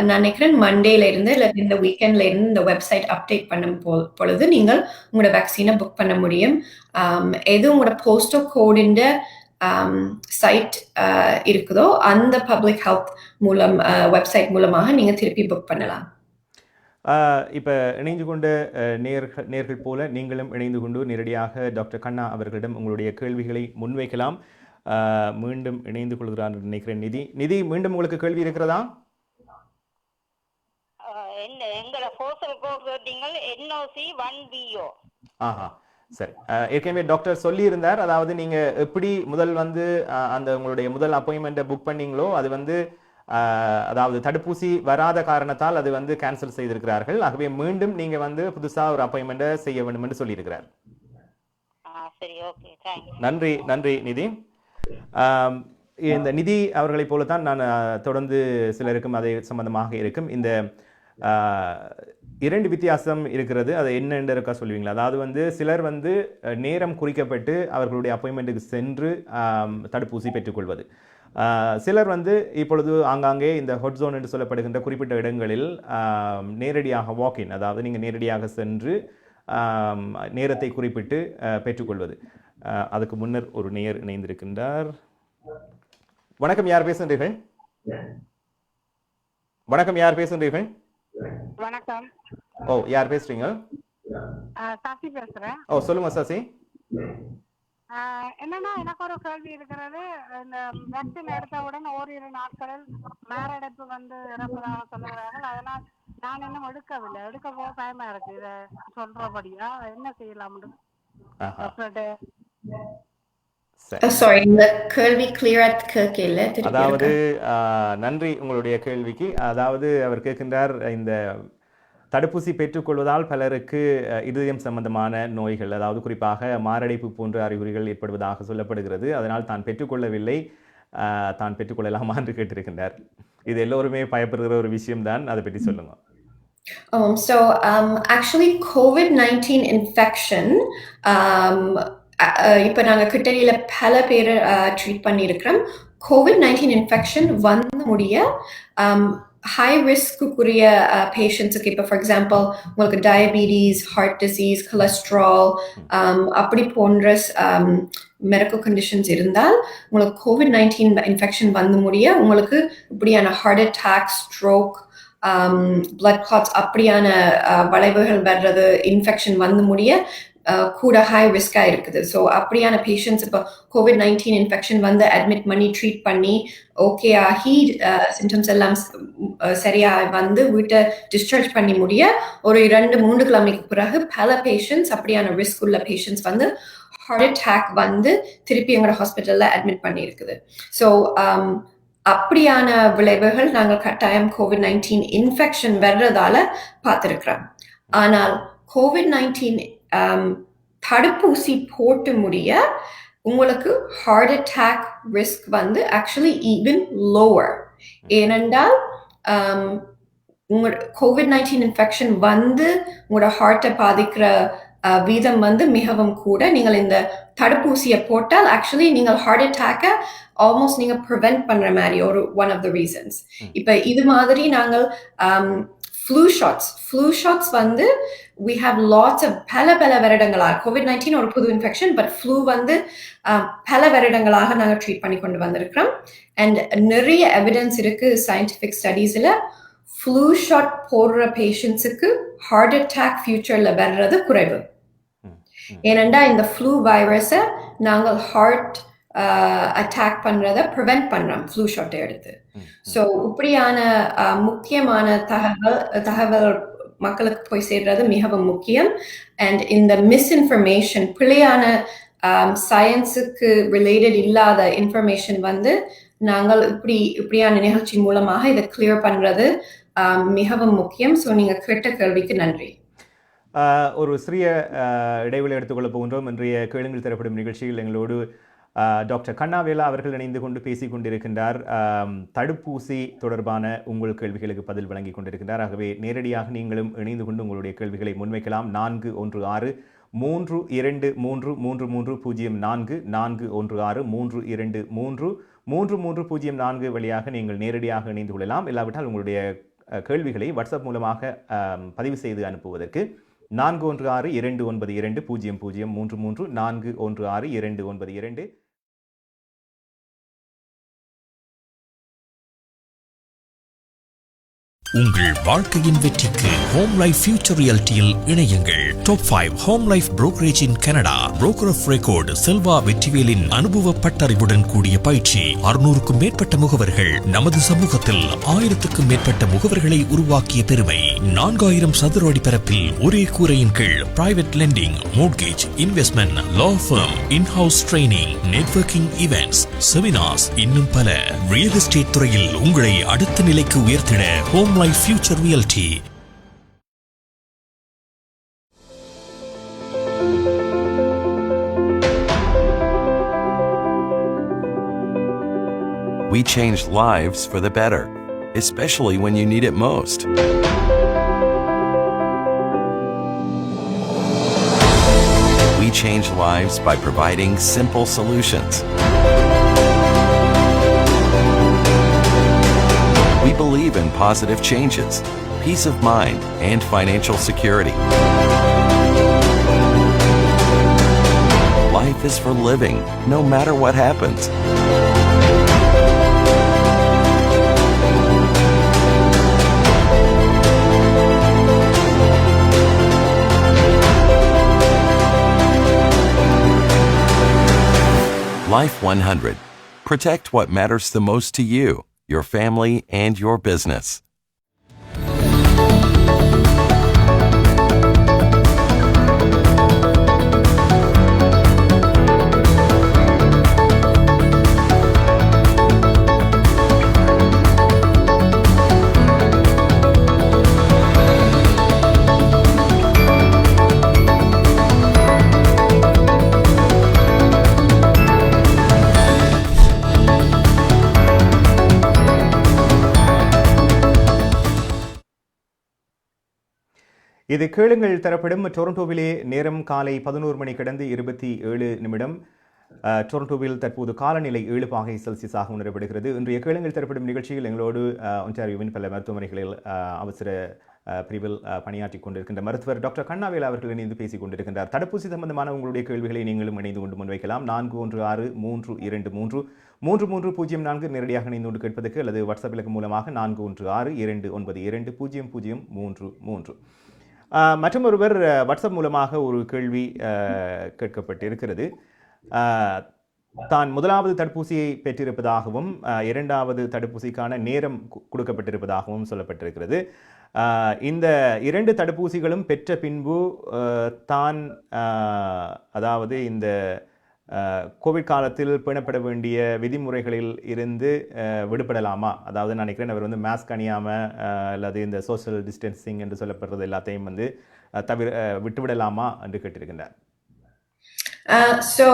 நான் நினைக்கிறேன் மண்டேல இருந்து இல்லை இந்த வீக்கெண்ட்ல இருந்து இந்த வெப்சைட் அப்டேட் பண்ணும் பொழுது நீங்கள் உங்களோட வேக்சினை புக் பண்ண முடியும். எது உங்களோட போஸ்டல் கோடின் சைட் இருக்குதோ அந்த பப்ளிக் ஹெல்த் மூலம் வெப்சைட் மூலமாக நீங்க திருப்பி புக் பண்ணலாம். இப்போ இணைந்து கொண்ட நேர்கள் போல நீங்களும் இணைந்து கொண்டு நேரடியாக டாக்டர் கண்ணா அவர்களிடம் உங்களுடைய கேள்விகளை முன்வைக்கலாம். மீண்டும் இணைந்து கொள்கிறார் நினைக்கிறேன் நிதி. நிதி, மீண்டும் உங்களுக்கு கேள்வி இருக்கிறதா? எங்களோட போஸ்டல் கோட் கேட்டீங்க NOC 1BO. ஆஹா, சரி. ஏற்கனவே டாக்டர் சொல்லியிருந்தார், அதாவது நீங்க எப்படி முதல் வந்து அந்த உங்களுடைய முதல் அப்பாயின்மெண்ட்டை புக் பண்ணீங்களோ அது வந்து அதாவது தடுப்பூசி வராத காரணத்தால் அது வந்து கேன்சல் செய்திருக்கிறார்கள். ஆகவே மீண்டும் நீங்க வந்து புதுசா ஒரு அப்பாயின்மெண்ட்டை செய்ய வேண்டும் என்று சொல்லியிருக்கிறார். நன்றி நன்றி நிதி. இந்த நிதி அவர்களைப் போலத்தான் நான் தொடர்ந்து சிலருக்கும் அதை சம்பந்தமாக இருக்கும். இந்த 2 வித்தியாசம் இருக்கிறது. அது என்னென்று சொல்லுவீங்களா? அதாவது வந்து சிலர் வந்து நேரம் குறிக்கப்பட்டு அவர்களுடைய அப்பாயின்மெண்ட்டுக்கு சென்று தடுப்பூசி பெற்றுக்கொள்வது. சிலர் வந்து இப்பொழுது ஆங்காங்கே இந்த ஹாட் ஜோன் என்று சொல்லப்படுகின்ற குறிப்பிட்ட இடங்களில் நேரடியாக வாக்கின், அதாவது நீங்கள் நேரடியாக சென்று நேரத்தை குறிப்பிட்டு பெற்றுக்கொள்வது. அதுக்கு முன்னர் ஒரு நேயர் இணைந்திருக்கின்றார். வணக்கம், யார் பேசுகிறீர்கள்? வணக்கம், யார் பேசுகிறீர்கள்? வணக்கம். ஓ, யார் பேசுறீங்க? சசி பேசுறேன். ஓ, சொல்லுங்க சசி. என்னன்னா எனக்கு ஒரு கேள்வி இருக்கிறது. இந்த வேக்சின் எடுத்த உடனே ஓரிரு நாட்களில் மாரடைப்பு வந்து இறப்பதாக சொல்லுகிறார்கள். அதனால் நான் இன்னும் எடுக்கவில்லை. எடுக்க போக பயமா இருக்கு. இதை சொல்றபடியா என்ன செய்யலாம்? அதாவது நன்றி உங்களுடைய கேள்விக்கு. அதாவது அவர் கேட்கின்றார், இந்த தடுப்பூசி பெற்றுக்கொள்வதால் பலருக்கு இருதயம் சம்பந்தமான நோய்கள், அதாவது குறிப்பாக மாரடைப்பு போன்ற அறிகுறிகள் ஏற்படுவதாக சொல்லப்படுகிறது. அதனால் தான் பெற்றுக்கொள்ளவில்லை, தான் பெற்றுக்கொள்ளலாமா என்று கேட்டிருக்கின்றார். இது எல்லோருமே பயப்படுகிற ஒரு விஷயம்தான். அதை பற்றி சொல்லுங்க. Actually COVID-19 infection இப்போ நாங்கள் கிட்டடியில பல பேர் ட்ரீட் பண்ணியிருக்கிறோம். COVID-19 இன்ஃபெக்ஷன் வந்து முடிய ஹை ரிஸ்க்குரிய பேஷண்ட்ஸுக்கு, இப்போ ஃபார் எக்ஸாம்பிள் உங்களுக்கு டயபிட்டிஸ், ஹார்ட் டிசீஸ், கொலஸ்ட்ரால் அப்படி போன்ற மெடிக்கல் கண்டிஷன்ஸ் இருந்தால் உங்களுக்கு COVID-19 இன்ஃபெக்ஷன் வந்து முடிய உங்களுக்கு இப்படியான heart attack, stroke, blood clots அப்படியான வளைவுகள் வர்றது, இன்ஃபெக்ஷன் வந்து முடிய கூட ஹை ரிஸ்காக இருக்குது. ஸோ அப்படியான பேஷண்ட்ஸ் இப்போ COVID-19 இன்ஃபெக்ஷன் வந்து அட்மிட் பண்ணி ட்ரீட் பண்ணி ஓகே ஆகி சிம்டம்ஸ் எல்லாம் சரியாக வந்து வீட்டை டிஸ்சார்ஜ் பண்ணி முடிய ஒரு 2-3 கிழமைக்கு பிறகு பல பேஷண்ட்ஸ் அப்படியான ரிஸ்க் உள்ள பேஷண்ட்ஸ் வந்து ஹார்ட் அட்டாக் வந்து திருப்பி எங்களோட ஹாஸ்பிட்டலில் அட்மிட் பண்ணியிருக்குது. ஸோ அப்படியான விளைவுகள் நாங்கள் கட்டாயம் COVID-19 இன்ஃபெக்ஷன் வர்றதால பார்த்துருக்கிறோம். ஆனால் COVID-19 தடுப்பூசி போட்டு முடிய உங்களுக்கு ஹார்ட் அட்டாக் ரிஸ்க் வந்து ஆக்சுவலி ஈவன் லோவர். ஏனென்றால் உங்களோட COVID-19 இன்ஃபெக்ஷன் வந்து உங்களோட ஹார்ட்டை பாதிக்கிற வீதம் வந்து மிகவும் கூட. நீங்கள் இந்த தடுப்பூசியை போட்டால் ஆக்சுவலி நீங்கள் ஹார்ட் அட்டாக்கை ஆல்மோஸ்ட் நீங்கள் ப்ரிவென்ட் பண்ற மாதிரி ஒரு ஒன் ஆஃப் த ரீசன்ஸ். இப்போ இது மாதிரி நாங்கள் flu shots வந்து we have lots of பல வருடங்களாக COVID-19 ஒரு புது இன்ஃபெக்ஷன், பட் ஃப்ளூ வந்து பல வருடங்களாக நாங்கள் ட்ரீட் பண்ணி கொண்டு வந்திருக்கிறோம். அண்ட் நிறைய எவிடன்ஸ் இருக்கு சயின்டிஃபிக் ஸ்டடீஸில் ஃப்ளூ ஷாட் போடுற பேஷண்ட்ஸுக்கு ஹார்ட் அட்டாக் ஃபியூச்சர்ல வர்றது குறைவு. ஏனெண்டா இந்த ஃப்ளூ வைரஸை நாங்கள் ஹார்ட் அட்டாக் பண்றதை ப்ரிவென்ட் பண்றோம் ஃப்ளூ ஷாட்டை எடுத்து. ஸோ இப்படியான முக்கியமான தகவல் மக்களுக்கு போய் சேர்றது மிகவும் முக்கியம். அண்ட் இந்த மிஸ்இன்ஃபர்மேஷன், பிழையான சயின்ஸுக்கு ரிலேட்டட் இல்லாத இன்ஃபர்மேஷன் வந்து நாங்கள் இப்படியான நிகழ்ச்சி மூலமாக இதை கிளியர் பண்றது மிகவும் முக்கியம். ஸோ நீங்க கேட்ட கேள்விக்கு நன்றி. ஒரு சிறிய இடைவெளி எடுத்துக்கொள்ள போகின்றோம். இன்றைய கேளுங்கள் தரப்படும் நிகழ்ச்சியில் எங்களோடு டாக்டர் கண்ணாவேலா அவர்கள் இணைந்து கொண்டு பேசிக் கொண்டிருக்கின்றார். தடுப்பூசி தொடர்பான உங்கள் கேள்விகளுக்கு பதில் வழங்கி கொண்டிருக்கின்றார். ஆகவே நேரடியாக நீங்களும் இணைந்து கொண்டு உங்களுடைய கேள்விகளை முன்வைக்கலாம். 416-323-3304 416-323-3304 வழியாக நீங்கள் நேரடியாக இணைந்து கொள்ளலாம். இல்லாவிட்டால் உங்களுடைய கேள்விகளை வாட்ஸ்அப் மூலமாக பதிவு செய்து அனுப்புவதற்கு 416-292-0033 416-292. உங்கள் வாழ்க்கையின் வெற்றிக்கு ஹோம் லைஃப் ஃபியூச்சர் ரியாலிட்டியில் இணையுங்கள். Top 5 home life brokerage in Canada. Broker of record Selva வெற்றிவேலின் அனுபவ பட்டறிவுடன் கூடிய பயிற்சி. 600க்கும் மேற்பட்ட முகவர்கள். நமது சமூகத்தில் 1000க்கும் மேற்பட்ட முகவர்களை உருவாக்கிய பெருமை. 4000 சதுர அடி பரப்பில் ஒரே கூரையின் கீழ் private lending, mortgage, investment, law firm, inhouse training, networking events, seminars, இன்னும் பல. ரியல் எஸ்டேட் துறையில் உங்களை அடுத்த நிலைக்கு உயர்த்திட home life future reality. We change lives for the better, especially when you need it most. We change lives by providing simple solutions. We believe in positive changes, peace of mind, and financial security. Life is for living, no matter what happens. Life 100. Protect what matters the most to you, your family, and your business. இது கேளுங்கள் தரப்படும். டொரண்டோவிலே நேரம் காலை 11 மணி கடந்து 27 நிமிடம். டொரண்டோவில் தற்போது காலநிலை 7 பாகை செல்சியஸாக உணரப்படுகிறது. இன்றைய கேளுங்கள் தரப்படும் நிகழ்ச்சியில் எங்களோடு ஒன்டாரியோவின் பல மருத்துவமனைகளில் அவசர பிரிவில் பணியாற்றிக் கொண்டிருக்கின்ற மருத்துவர் டாக்டர் கண்ணாவேலா அவர்கள் இணைந்து பேசிக் கொண்டிருக்கின்றார். தடுப்பூசி சம்பந்தமான உங்களுடைய கேள்விகளை நீங்களும் இணைந்து கொண்டு முன்வைக்கலாம். 416-323-3304 நேரடியாக இணைந்து கொண்டு கேட்பதற்கு, அல்லது வாட்ஸ்அப் இலக்கு மூலமாக 416-292-0033. மற்றும் ஒருவர் வாட்ஸ்அப் மூலமாக ஒரு கேள்வி கேட்கப்பட்டிருக்கிறது. தான் முதலாவது தடுப்பூசியை பெற்றிருப்பதாகவும் 2வது தடுப்பூசிக்கான நேரம் கொடுக்கப்பட்டிருப்பதாகவும் சொல்லப்பட்டிருக்கிறது. இந்த 2 தடுப்பூசிகளும் பெற்ற பின்பு தான் அதாவது இந்த கோவிட் காலத்தில் பேணப்பட வேண்டிய விதிமுறைகளில் இருந்து விடுபடலாமா? அதாவது நான் நினைக்கிறேன் அவர் வந்து மாஸ்க் அணியாமல் அல்லது இந்த சோஷியல் டிஸ்டன்சிங் என்று சொல்லப்படுறது எல்லாத்தையும் வந்து விட்டுவிடலாமா என்று கேட்டிருக்கின்றார். ஸோ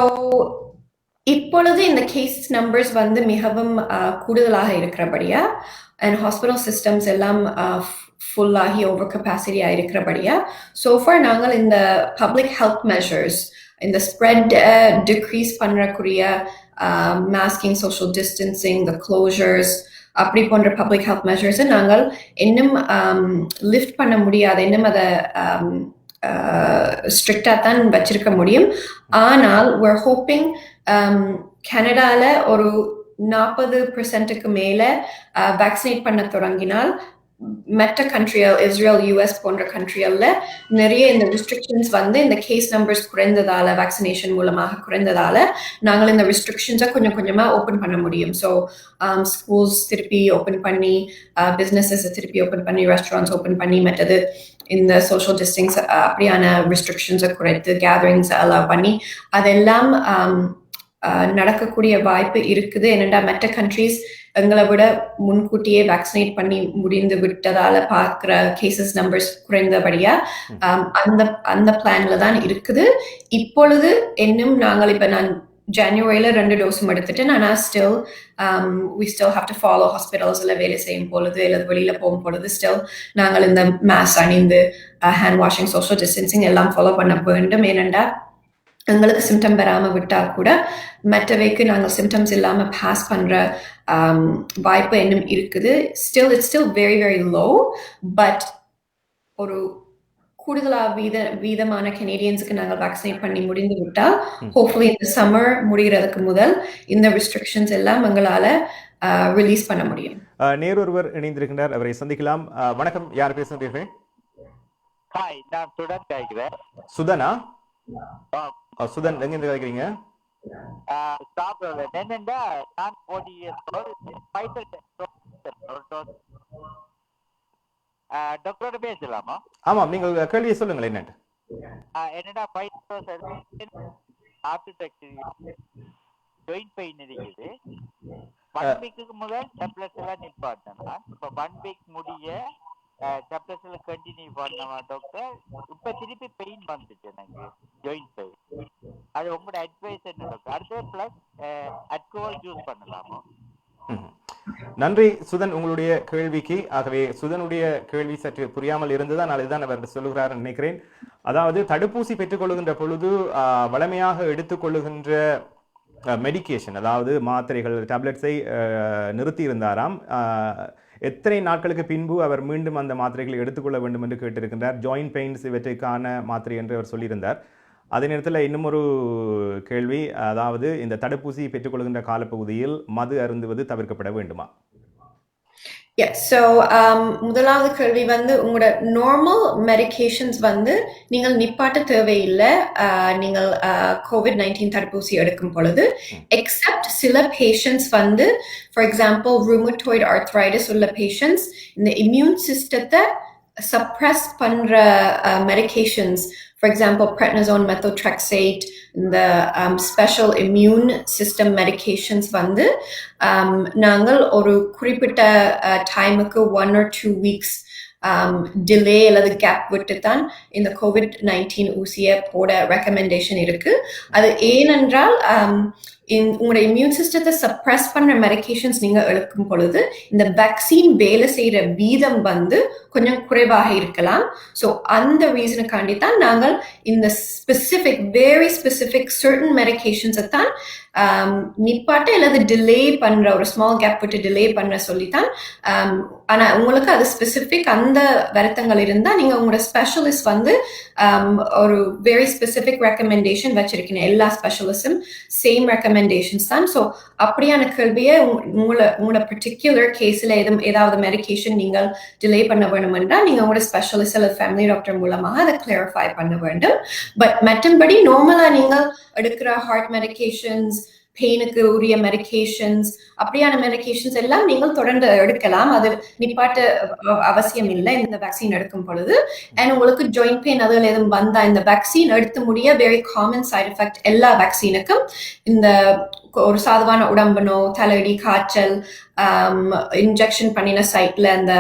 இப்பொழுது இந்த கேஸ் நம்பர்ஸ் வந்து மிகவும் கூடுதலாக இருக்கிறபடியா அண்ட் ஹாஸ்பிட்டல் சிஸ்டம்ஸ் எல்லாம் ஃபுல்லாகி ஓவர் கெப்பாசிட்டியாக இருக்கிறபடியா சோஃபார் நாங்கள் இந்த பப்ளிக் ஹெல்த் மெஷர்ஸ் இந்த ஸ்ப்ரெட் டிக்ரீஸ் பண்ணக்கூடிய மாஸ்கிங், சோஷியல் டிஸ்டன்சிங், த க்ளோஷர்ஸ் அப்படி போன்ற பப்ளிக் ஹெல்த் மெஷர்ஸை நாங்கள் இன்னும் லிஃப்ட் பண்ண முடியாது, இன்னும் அதை ஸ்ட்ரிக்டாக தான் வச்சிருக்க முடியும். ஆனால் we're hoping கனடால ஒரு 40% மேலே வேக்சினேட் பண்ண தொடங்கினால் மற்ற கண்ட்ரிகள், இஸ்ரேல், யூஎஸ் போன்ற கண்ட்ரிகள்ல நிறைய இந்த ரெஸ்ட்ரிக்ஷன்ஸ் வந்து இந்த கேஸ் நம்பர்ஸ் குறைந்ததால, வேக்சினேஷன் மூலமாக குறைந்ததால நாங்கள் இந்த ரெஸ்ட்ரிக்ஷன்ஸை கொஞ்சம் கொஞ்சமா ஓப்பன் பண்ண முடியும். ஸோ ஸ்கூல்ஸ் திருப்பி ஓப்பன் பண்ணி, பிஸ்னஸஸ் திருப்பி ஓப்பன் பண்ணி, ரெஸ்டாரண்ட்ஸ் ஓப்பன் பண்ணி, மற்றது இந்த சோஷியல் டிஸ்டன்ஸ் அப்படியான ரெஸ்ட்ரிக்ஷன்ஸை குறைத்து, கேதரிங்ஸ் அலோவ் பண்ணி அதெல்லாம் நடக்கக்கூடிய வாய்ப்பு இருக்குது. ஏனென்றா மற்ற கண்ட்ரீஸ் எங்களை விட முன்கூட்டியே வேக்சினேட் பண்ணி முடிந்து விட்டதால பார்க்குற கேசஸ் நம்பர்ஸ் குறைந்தபடியா அந்த பிளான்ல தான் இருக்குது. இப்பொழுது இன்னும் நாங்கள் இப்போ நான் ஜனவரியில 2 டோஸும் எடுத்துட்டேன். ஆனால் still we still have to follow ஹாஸ்பிட்டல்ஸில் வேலை செய்யும் பொழுது அல்லது வெளியில போகும் பொழுது ஸ்டில் நாங்கள் இந்த மாஸ்க் அணிந்து, ஹேண்ட் வாஷிங், சோஷியல் டிஸ்டன்சிங் எல்லாம் ஃபாலோ பண்ண வேண்டும். ஏனென்றா எங்களுக்கு சிம்டம் வராமல் விட்டால் கூட மற்றவைக்கு நாங்கள் சிம்டம்ஸ் இல்லாமல் பாஸ் பண்ணுற வாய்ப்பு இன்னும் இருக்குது. It's still very very low. But ஒரு வீதமான கனேடியன்ஸுக்கு நாங்கள் வேக்சினேட் பண்ணி முடிந்து விட்டால் ஹோப்ஃபுல்லி இந்த சம்மர் முடிகிறதுக்கு முதல் இந்த ரெஸ்ட்ரிக்ஷன்ஸ் எல்லாம் எங்களால் ரிலீஸ் பண்ண முடியும். நேரொருவர் இணைந்திருக்கின்றார், அவரை சந்திக்கலாம். வணக்கம், யார் பேசுகிறீர்கள்? ஹாய், நான் சுதன் கேட்கிறேன். சுதனா? சுதன், எங்க இருந்து கேட்குறீங்க? என்னென்னா நான் 40 years டாக்டரோட பேசலாமா? ஆமாம், நீங்கள் கேள்வியை சொல்லுங்கள். என்னட்டு என்னடா 5 ஜாயிண்ட் பெயின் இருக்குது. 1 வீக்குக்கு முதல் டேப்லெட்ஸ் எல்லாம் நிப்பாட்டினா, இப்போ 1 வீக் முடிய டேப்லெட்ஸ் எல்லாம் கண்டினியூ பண்ணவா டாக்டர்? இப்போ திருப்பி பெயின் வந்துச்சு எனக்கு, ஜாயிண்ட் பெயின். அது உங்களோட அட்வைஸ் என்ன டாக்டர்? அடுத்து பிளஸ் அல்கோஹால் யூஸ் பண்ணலாமா? நன்றி சுதன் உங்களுடைய கேள்விக்கு. ஆகவே சுதனுடைய கேள்வி சற்று புரியாமல் இருந்ததான் அதுதான் அவர் சொல்லுகிறார் நினைக்கிறேன். அதாவது தடுப்பூசி பெற்றுக்கொள்ளுகின்ற பொழுது வழமையாக எடுத்துக்கொள்ளுகின்ற மெடிக்கேஷன், அதாவது மாத்திரைகள், டேப்லெட்ஸை நிறுத்தி இருந்தாராம். எத்தனை நாட்களுக்கு பின்பு அவர் மீண்டும் அந்த மாத்திரைகளை எடுத்துக்கொள்ள வேண்டும் என்று கேட்டிருக்கின்றார். ஜாயிண்ட் பெயின்ஸ் இவற்றுக்கான மாத்திரை என்று அவர் சொல்லியிருந்தார். அதே நேரத்தில் இன்னும் ஒரு கேள்வி, அதாவது இந்த தடுப்பூசி பெற்றுக்கொள்கின்ற காலப்பகுதியில் மது அருந்துவது தவிர்க்கப்பட வேண்டுமா? ஸோ முதலாவது கேள்வி வந்து உங்களோட நார்மல் மெடிகேஷன்ஸ் வந்து நீங்கள் நிப்பாட்ட தேவையில்லை நீங்கள் COVID-19 தடுப்பூசி எடுக்கும் பொழுது. எக்ஸப்ட் சில பேஷண்ட்ஸ் வந்து, ஃபார் எக்ஸாம்பிள் ரூமட்டாய்டு ஆர்த்ரைட்டிஸ் உள்ள பேஷண்ட்ஸ் இந்த இம்யூன் சிஸ்டத்தை சப்ரஸ் பண்ணுற medications, for example, prednisone, methotrexate, the special immune system medications வந்து நாங்கள் ஒரு குறிப்பிட்ட டைமுக்கு 1 or 2 weeks டிலே அல்லது கேப் விட்டு தான் இந்த COVID-19 ஊசியை போட ரெக்கமெண்டேஷன் இருக்கு. அது ஏனென்றால் உங்களோட இம்யூன் சிஸ்டத்தை சப்ரஸ் பண்ற மெடிகேஷன்ஸ் நீங்க எடுக்கும் பொழுது இந்த வேக்சின் வேலை செய்யற வீதம் வந்து கொஞ்சம் குறைவாக இருக்கலாம். ஸோ அந்த ரீசனுக்காண்டி தான் நாங்கள் இந்த வெரி ஸ்பெசிபிக் சர்டன் மெடிகேஷன்ஸை தான் நிப்பாட்ட அல்லது டிலே பண்ற, ஒரு ஸ்மால் கேப் விட்டு டிலே பண்ண சொல்லித்தான். ஆனா உங்களுக்கு அது ஸ்பெசிபிக் அந்த வருத்தங்கள் இருந்தா நீங்க உங்களோட ஸ்பெஷலிஸ்ட் வந்து ஒரு வெரி ஸ்பெசிபிக் ரெக்கமெண்டேஷன் வச்சிருக்கீங்க. எல்லா ஸ்பெஷலிஸ்டும் சேம் ரெக்கமெண்டேஷன் ரெக்கமெண்டேஷன்ஸ் தான். ஸோ அப்படியான கேள்வியை உங்களோட பர்டிகுலர் கேஸில் ஏதாவது மெடிகேஷன் நீங்கள் டிலே பண்ண வேணும் என்றால் நீங்கள் உங்களோட ஸ்பெஷலிஸ்ட் அல்லது ஃபேமிலி டாக்டர் மூலமாக அதை கிளாரிஃபை பண்ண வேண்டும். பட் மற்றபடி நார்மலாக நீங்கள் எடுக்கிற ஹார்ட் மெடிகேஷன்ஸ், பெயினுக்கு உரிய மெடிகேஷன்ஸ், அப்படியான மெடிகேஷன்ஸ் எல்லாம் நீங்கள் தொடர்ந்து எடுக்கலாம். அது நிப்பாட்ட அவசியம் இல்லை இந்த வேக்சின் எடுக்கும் பொழுது. அண்ட் உங்களுக்கு ஜாயிண்ட் பெயின் அதில் எதுவும் வந்தா இந்த வேக்சின் எடுத்து முடிய வெரி காமன் சைட் எஃபெக்ட் எல்லா வேக்சினுக்கும் இந்த ஒரு சாதாரண உடம்புனோ, தலையடி, காய்ச்சல், இன்ஜெக்ஷன் பண்ணின சைட்ல அந்த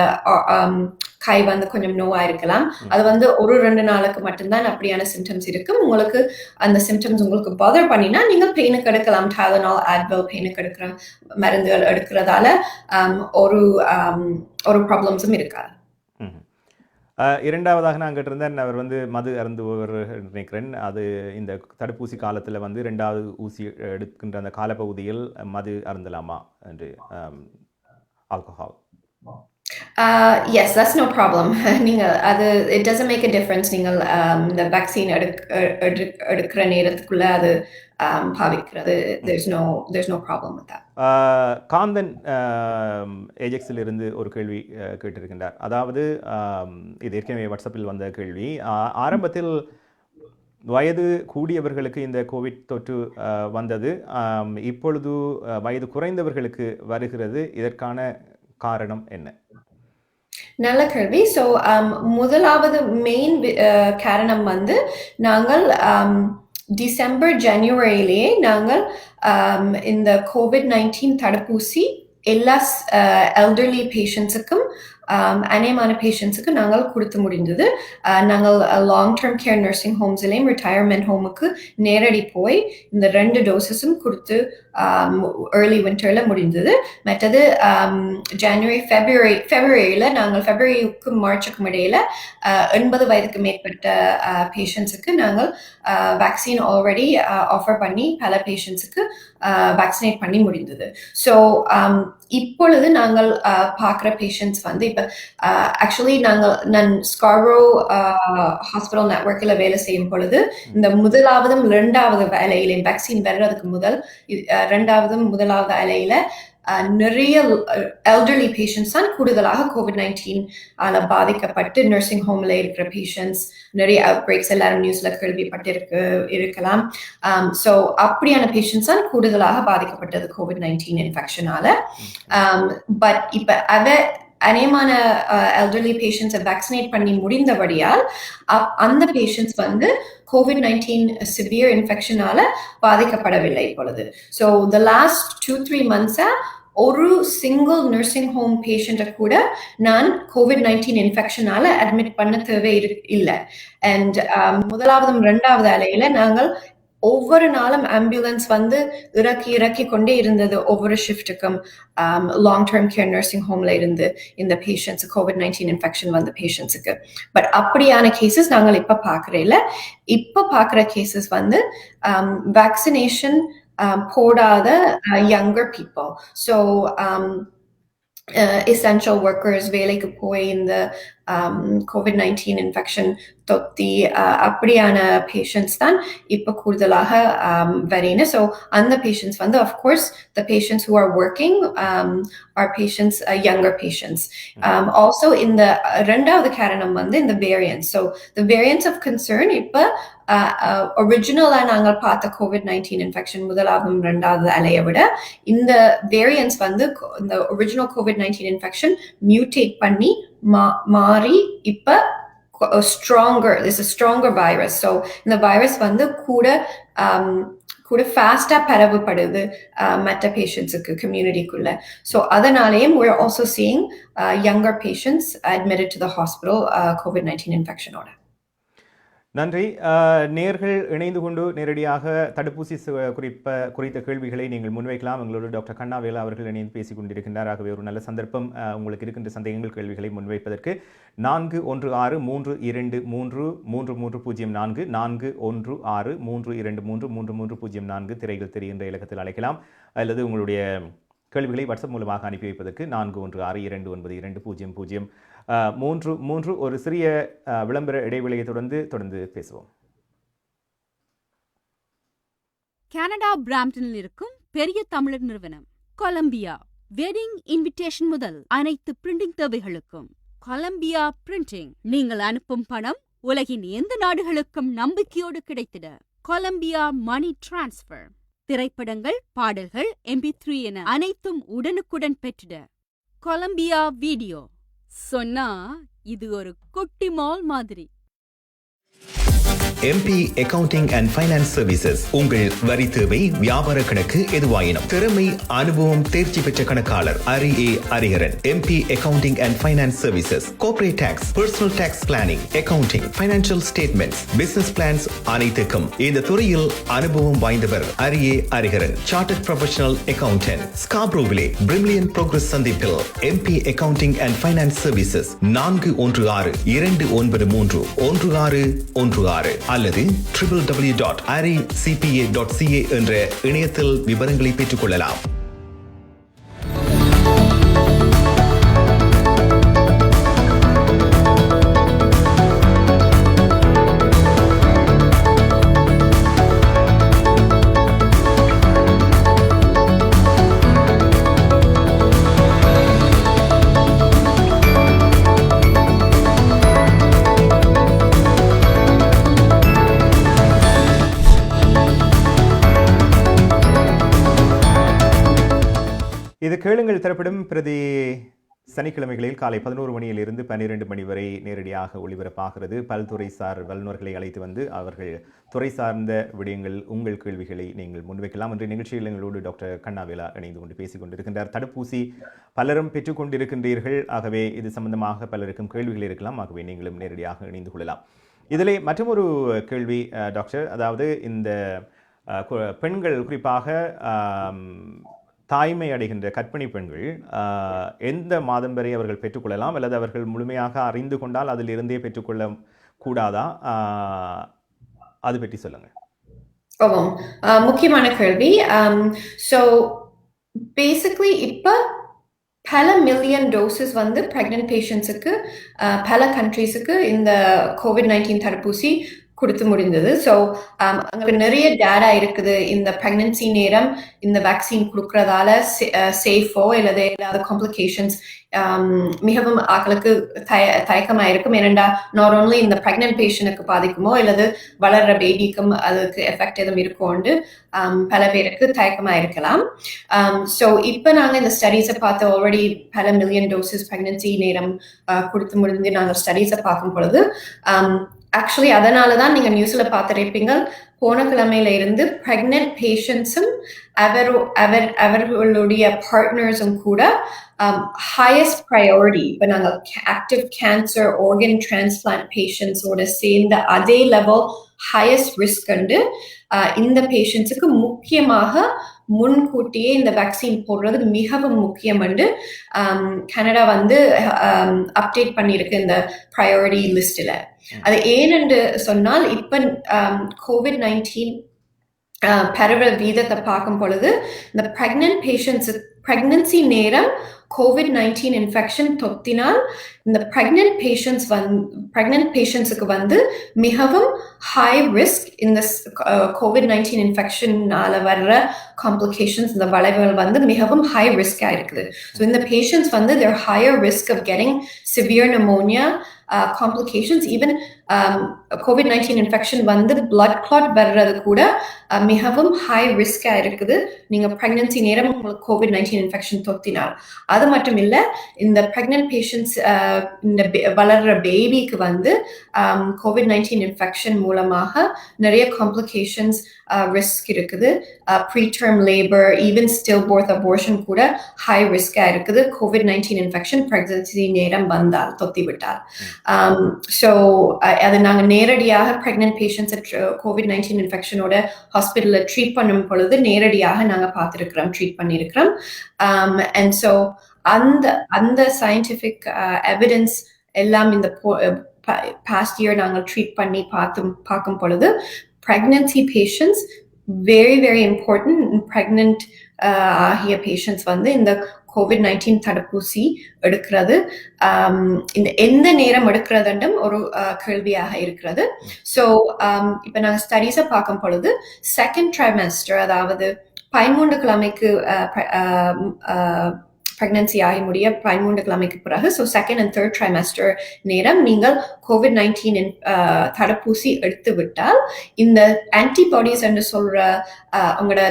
கை வந்து கொஞ்சம் நோவா இருக்கலாம். அது வந்து 1-2 நாளுக்கு மட்டும்தான் அப்படியான சிம்டம்ஸ் இருக்கும். உங்களுக்கு அந்த சிம்டம்ஸ் உங்களுக்கு பாதர் பண்ணினா நீங்கள் பெயினுக்கு எடுக்கலாம். டைலனால், ஆட்வெல் பெயினுக்கு எடுக்கிற மருந்துகள் எடுக்கிறதால ஒரு ப்ராப்ளம்ஸும் இருக்காது. இரண்டாவதாக நான் கேட்டிருந்தேன், அவர் வந்து மது அருந்துபவர் நினைக்கிறேன். அது இந்த தடுப்பூசி காலத்தில் வந்து 2வது ஊசி எடுக்கின்ற அந்த காலப்பகுதியில் மது அருந்தலாமா என்று alcohol? Yes, that's no problem. It doesn't make a difference. நீங்கள் இந்த வேக்சின் எடுக்கிற நேரத்துக்குள்ள அது பாவிக்கிறது. There's no problem with that. Kanthan ஏஜெக்ஸில் இருந்து ஒரு கேள்வி கேட்டிருக்கின்றார். அதாவது இது ஏற்கனவே வாட்ஸ்அப்பில் வந்த கேள்வி. ஆரம்பத்தில் வயது கூடியவர்களுக்கு இந்த கோவிட் தொற்று வந்தது, இப்பொழுது வயது குறைந்தவர்களுக்கு வருகிறது. இதற்கான காரணம் என்ன? நல்ல கேள்வி. ஸோ முதலாவது மெயின் காரணம் வந்து நாங்கள் டிசம்பர் ஜனவரியிலேயே நாங்கள் இந்த COVID-19 தடுப்பூசி எல்லா எல்டர்லி பேஷண்ட்ஸுக்கும் அநேகமான பேஷண்ட்ஸுக்கு நாங்கள் கொடுத்து முடிந்தது. நாங்கள் லாங் டேர்ம் கேர் நர்சிங் ஹோம்ஸ்லேயும் ரிட்டையர்மெண்ட் ஹோமுக்கு நேரடி போய் இந்த 2 டோசஸும் கொடுத்து ஏர்லி வின்டரில் முடிந்தது. மற்றது ஃபெப்ரவரியில் நாங்கள் ஃபெப்ரவரிக்கும் மார்ச்சுக்கும் இடையில் 80 வயதுக்கு மேற்பட்ட பேஷண்ட்ஸுக்கு நாங்கள் வேக்சின் ஆல்ரெடி ஆஃபர் பண்ணி பல பேஷண்ட்ஸுக்கு வேக்சினேட் பண்ணி முடிந்தது. ஸோ இப்பொழுது நாங்கள் பார்க்குற பேஷண்ட்ஸ் வந்து இப்போ ஆக்சுவலி நான் ஸ்கார்பரோ ஹாஸ்பிட்டல் நெட்வொர்க்கில் வேலை செய்யும் பொழுது இந்த முதலாவதும் 2வது வேலையிலையும் வேக்சின் வர்றதுக்கு முதல் 2வது 1வது வேலையில் நிறைய எல்டர்லி பேஷண்ட்ஸ் தான் கூடுதலாக COVID-19 பாதிக்கப்பட்டு நர்சிங் ஹோம்ல இருக்கிற பேஷண்ட்ஸ். நிறைய அவுட் பிரேக்ஸ் எல்லாரும் நியூஸ்ல கேள்விப்பட்டு இருக்கலாம். ஸோ அப்படியான பேஷண்ட்ஸ் தான் கூடுதலாக பாதிக்கப்பட்டது COVID-19 இன்ஃபெக்ஷனால. பட் இப்போ அநேகமான எல்டர்லி பேஷண்ட்ஸை வேக்சினேட் பண்ணி முடிந்தபடியால் அந்த பேஷண்ட்ஸ் வந்து COVID-19 சிவியர் இன்ஃபெக்ஷனால பாதிக்கப்படவில்லை இப்பொழுது. ஸோ த லாஸ்ட் 2-3 months ஒரு சிங்கிள் நர்சிங் ஹோம் பேஷண்ட்டை கூட நான் COVID-19 இன்ஃபெக்ஷனால அட்மிட் பண்ண தேவை இல்லை. அண்ட் முதலாவதும் 2வது அலையில நாங்கள் ஒவ்வொரு நாளும் ஆம்புலன்ஸ் வந்து இறக்கி கொண்டே இருந்தது ஒவ்வொரு ஷிஃப்ட்டுக்கும் லாங் டேர்ம் கேர் நர்சிங் ஹோம்ல இருந்து இந்த பேஷண்ட்ஸ் COVID-19 இன்ஃபெக்ஷன் வந்த பேஷண்ட்ஸுக்கு. பட் அப்படியான கேசஸ் நாங்கள் இப்போ பார்க்குறேன். இப்போ பார்க்குற கேசஸ் வந்து வேக்சினேஷன் போடாத younger people. So essential workers, வேலைக்கு போய் இந்த COVID-19 இன்ஃபெக்ஷன் தொத்தி அப்படியான பேஷண்ட்ஸ் தான் இப்போ கூடுதலாக வரீங்க. ஸோ அந்த பேஷண்ட்ஸ் வந்து of course the patients who are working or patients younger patients. Also இந்த 2வது காரணம் வந்து இந்த variants. So the variants of concern இப்போ ஒரிஜினலாக நாங்கள் பார்த்த COVID-19 இன்ஃபெக்ஷன் 1வது 2வது அலையை விட இந்த வேரியன்ஸ் வந்து இந்த ஒரிஜினல் COVID-19 இன்ஃபெக்ஷன் மியூட்டேட் பண்ணி மாறி இப்போ stronger virus. So இந்த வைரஸ் வந்து கூட ஃபாஸ்டா பரவப்படுது மற்ற பேஷண்ட்ஸுக்கு கம்யூனிட்டிக்குள்ள. ஸோ அதனாலேயும் we're also seeing younger patients admitted to the hospital COVID-19 இன்ஃபெக்ஷனோட. நன்றி. நேர்கள் இணைந்து கொண்டு நேரடியாக தடுப்பூசி குறித்த கேள்விகளை நீங்கள் முன்வைக்கலாம். எங்களோடு டாக்டர் கண்ணாவேலா அவர்கள் இணைந்து பேசிக் கொண்டிருக்கின்றார். ஆகவே ஒரு நல்ல சந்தர்ப்பம் உங்களுக்கு இருக்கின்ற சந்தேகங்கள், கேள்விகளை முன்வைப்பதற்கு 4163333304 41633334 திரைகள் தெரிகின்ற இலக்கத்தில் அழைக்கலாம். அல்லது உங்களுடைய கேள்விகளை வாட்ஸ்அப் மூலமாக அனுப்பி வைப்பதற்கு 4162920033. ஒரு சிறிய விளம்பர இடைவெளியை தொடர்ந்து பேசுவோம். கனடா பிராம்டனில் இருக்கும் பெரிய தமிழர் நிறுவனம் கொலம்பியா. வெட்டிங் இன்விடேஷன் முதல் அனைத்து பிரிண்டிங் தேவைகளுக்கும் கொலம்பியா பிரிண்டிங். நீங்கள் அனுப்பும் பணம் உலகின் எந்த நாடுகளுக்கும் நம்பிக்கையோடு கிடைத்திட கொலம்பியா மணி டிரான்ஸ்ஃபர். திரைப்படங்கள், பாடல்கள், MP3 என அனைத்தும் உடனுக்குடன் பெற்றிட கொலம்பியா வீடியோ. சொன்னா இது ஒரு குட்டி மால் மாதிரி. MP Accounting and Finance Services உங்கள் வரி தேவை, வியாபார கணக்கு எதுவாயினும் திறமை, அனுபவம், தேர்ச்சி பெற்ற கணக்காளர் அரி Ariharan. MP Accounting and Finance Services, Corporate Tax, Personal Tax Planning, Accounting, Financial Statements, Business Plans அனைத்துக்கும் இந்த துறையில் அனுபவம் வாய்ந்தவர் அரி Ariharan. Chartered Professional Accountant, Scarboroughவிலே Brimley Progress சந்திப்பில் MP Accounting and Finance Services 416-293-1616 அல்லது www.aricpa.ca என்ற இணையத்தில் விவரங்களை பெற்றுக் கொள்ளலாம். இது கேளுங்கள் திரைப்படம் பிரதி சனிக்கிழமைகளில் காலை 11 மணியிலிருந்து 12 மணி வரை நேரடியாக ஒளிபரப்பாகிறது. பல்துறைசார் வல்லுநர்களை அழைத்து வந்து அவர்கள் துறை சார்ந்த விடயங்கள், உங்கள் கேள்விகளை நீங்கள் முன்வைக்கலாம். என்ற நிகழ்ச்சியில் எங்களோடு டாக்டர் கண்ணாவேலா இணைந்து கொண்டு பேசிக் கொண்டிருக்கின்றார். தடுப்பூசி பலரும் பெற்றுக்கொண்டிருக்கின்றீர்கள். ஆகவே இது சம்பந்தமாக பலருக்கும் கேள்விகள் இருக்கலாம். ஆகவே நீங்களும் நேரடியாக இணைந்து கொள்ளலாம். இதிலே மற்றொரு கேள்வி டாக்டர், அதாவது இந்த பெண்கள் குறிப்பாக தாய்மை அடைகின்ற கர்ப்பிணி பெண்கள் எந்த மாதம் வரை அவர்கள் பெற்றுக்கொள்ளலாம், அல்லது அவர்கள் முழுமையாக அறிந்து கொண்டால் அதில் இருந்தே பெற்றுக்கொள்ள கூடாதா? அது பற்றி சொல்லுங்க. முக்கியமான கேள்வி. ஸோ பேசிக்லி இப்போ பல மில்லியன் டோசஸ் வந்து பிரெக்னன்ட் பேஷண்ட்ஸுக்கு பல கண்ட்ரீஸுக்கு இந்த COVID-19 தடுப்பூசி கொடுத்து முடிந்தது. ஸோ அங்கே நிறைய டேட்டா இருக்குது. இந்த ப்ரெக்னன்சி நேரம் இந்த வேக்சின் கொடுக்கறதால சேஃபோ இல்லது இல்லாத காம்ப்ளிகேஷன்ஸ் மிகவும் ஆக்களுக்கு தயக்கமாக இருக்கும். ஏனெண்டா நாட் ஓன்லி இந்த ப்ரெக்னன்ட் பேஷண்ட்டுக்கு பாதிக்குமோ இல்லது வளர்ற பேபிக்கும் அதுக்கு எஃபெக்ட் எதுவும் இருக்கும்னு பல பேருக்கு தயக்கமாக இருக்கலாம். ஸோ இப்போ நாங்கள் இந்த ஸ்டடீஸை பார்த்து ஆல்ரெடி பல மில்லியன் டோசஸ் ப்ரெக்னன்சி நேரம் கொடுத்து முடிந்து நாங்கள் ஸ்டடீஸை பார்க்கும் பொழுது ஆக்சுவலி அதனால தான் நீங்கள் நியூஸில் பார்த்துருப்பீங்க, போன கிழமையில இருந்து ப்ரெக்னென்ட் பேஷண்ட்ஸும் அவர்களுடைய பார்ட்னர்ஸும் கூட ஹையஸ்ட் ப்ரையாரிட்டி. இப்போ நாங்கள் ஆக்டிவ் கேன்சர் ஆர்கன் டிரான்ஸ்பிளான்ட் பேஷண்ட்ஸோட சேர்ந்த அதே லெவல் ஹையஸ்ட் ரிஸ்க் கண்டு இந்த பேஷண்ட்ஸுக்கு முக்கியமாக முன்கூட்டியே இந்த வேக்சின் போடுறது மிகவும் முக்கியம் என்று கனடா வந்து அப்டேட் பண்ணியிருக்கு இந்த ப்ரையாரிட்டி லிஸ்டில். அது ஏனென்று சொன்னால் இப்போ COVID-19 பரவல் வீதத்தை பார்க்கும் பொழுது இந்த ப்ரெக்னன்சி நேரம் COVID-19 இன்ஃபெக்ஷன் தொத்தினால் இந்த ப்ரெக்னன்ட் பேஷண்ட்ஸுக்கு வந்து மிகவும் ஹை ரிஸ்க் இந்த COVID-19 இன்ஃபெக்ஷனால வர்ற காம்ப்ளிகேஷன்ஸ், இந்த வளைவுகள் வந்து மிகவும் ஹை ரிஸ்காக இருக்குது. ஸோ இந்த பேஷண்ட்ஸ் வந்து their higher risk of getting severe pneumonia complications. Even COVID-19 infection வந்து blood clot வர்றது கூட மிகவும் ஹை ரிஸ்காக இருக்குது நீங்கள் ப்ரெக்னன்சி நேரம் உங்களுக்கு COVID-19 இன்ஃபெக்ஷன் தொத்தினால். அது மட்டும் இல்லை, இந்த ப்ரெக்னன்ட் பேஷண்ட்ஸ் இந்த வளர்ற பேபிக்கு வந்து COVID-19 இன்ஃபெக்ஷன் மூலமாக நிறைய காம்ப்ளிகேஷன்ஸ் ரிஸ்க் இருக்குது. ப்ரீடெர்ம் லேபர், ஈவன் ஸ்டில் போர்த் அபோர்ஷன் கூட ஹை ரிஸ்காக இருக்குது COVID-19 இன்ஃபெக்ஷன் ப்ரெக்னன்சி நேரம் வந்தால் தொத்தி விட்டால். ஸோ அது நாங்கள் நேரடியாக ப்ரெக்னென்ட் பேஷண்ட்ஸை COVID-19 இன்ஃபெக்ஷனோட ஹாஸ்பிட்டலில் ட்ரீட் பண்ணும் பொழுது நேரடியாக நாங்கள் பார்த்துருக்கிறோம், ட்ரீட் பண்ணியிருக்கிறோம். அண்ட் ஸோ அந்த சயின்டிஃபிக் எவிடன்ஸ் எல்லாம் இந்த பாஸ்ட் இயர் நாங்கள் ட்ரீட் பண்ணி பார்க்கும் பொழுது pregnancy patients very very important. pregnant ஆகிய பேஷண்ட்ஸ் வந்து இந்த COVID-19 தடுப்பூசி எடுக்கிறது இந்த எந்த நேரம் எடுக்கிறதுன்றும் ஒரு கேள்வியாக இருக்கிறது. ஸோ இப்போ நாங்கள் ஸ்டடீஸை பார்க்கும் பொழுது செகண்ட் ட்ரைமெஸ்டர், அதாவது 13 கிழமைக்கு பிரெக்னன்சி ஆகி முடிய 13 கிழமைக்கு பிறகு, so second and third trimester நேரம் நீங்கள் COVID-19 தடுப்பூசி எடுத்து விட்டால் இந்த ஆன்டிபாடிஸ் என்று சொல்ற உங்களோட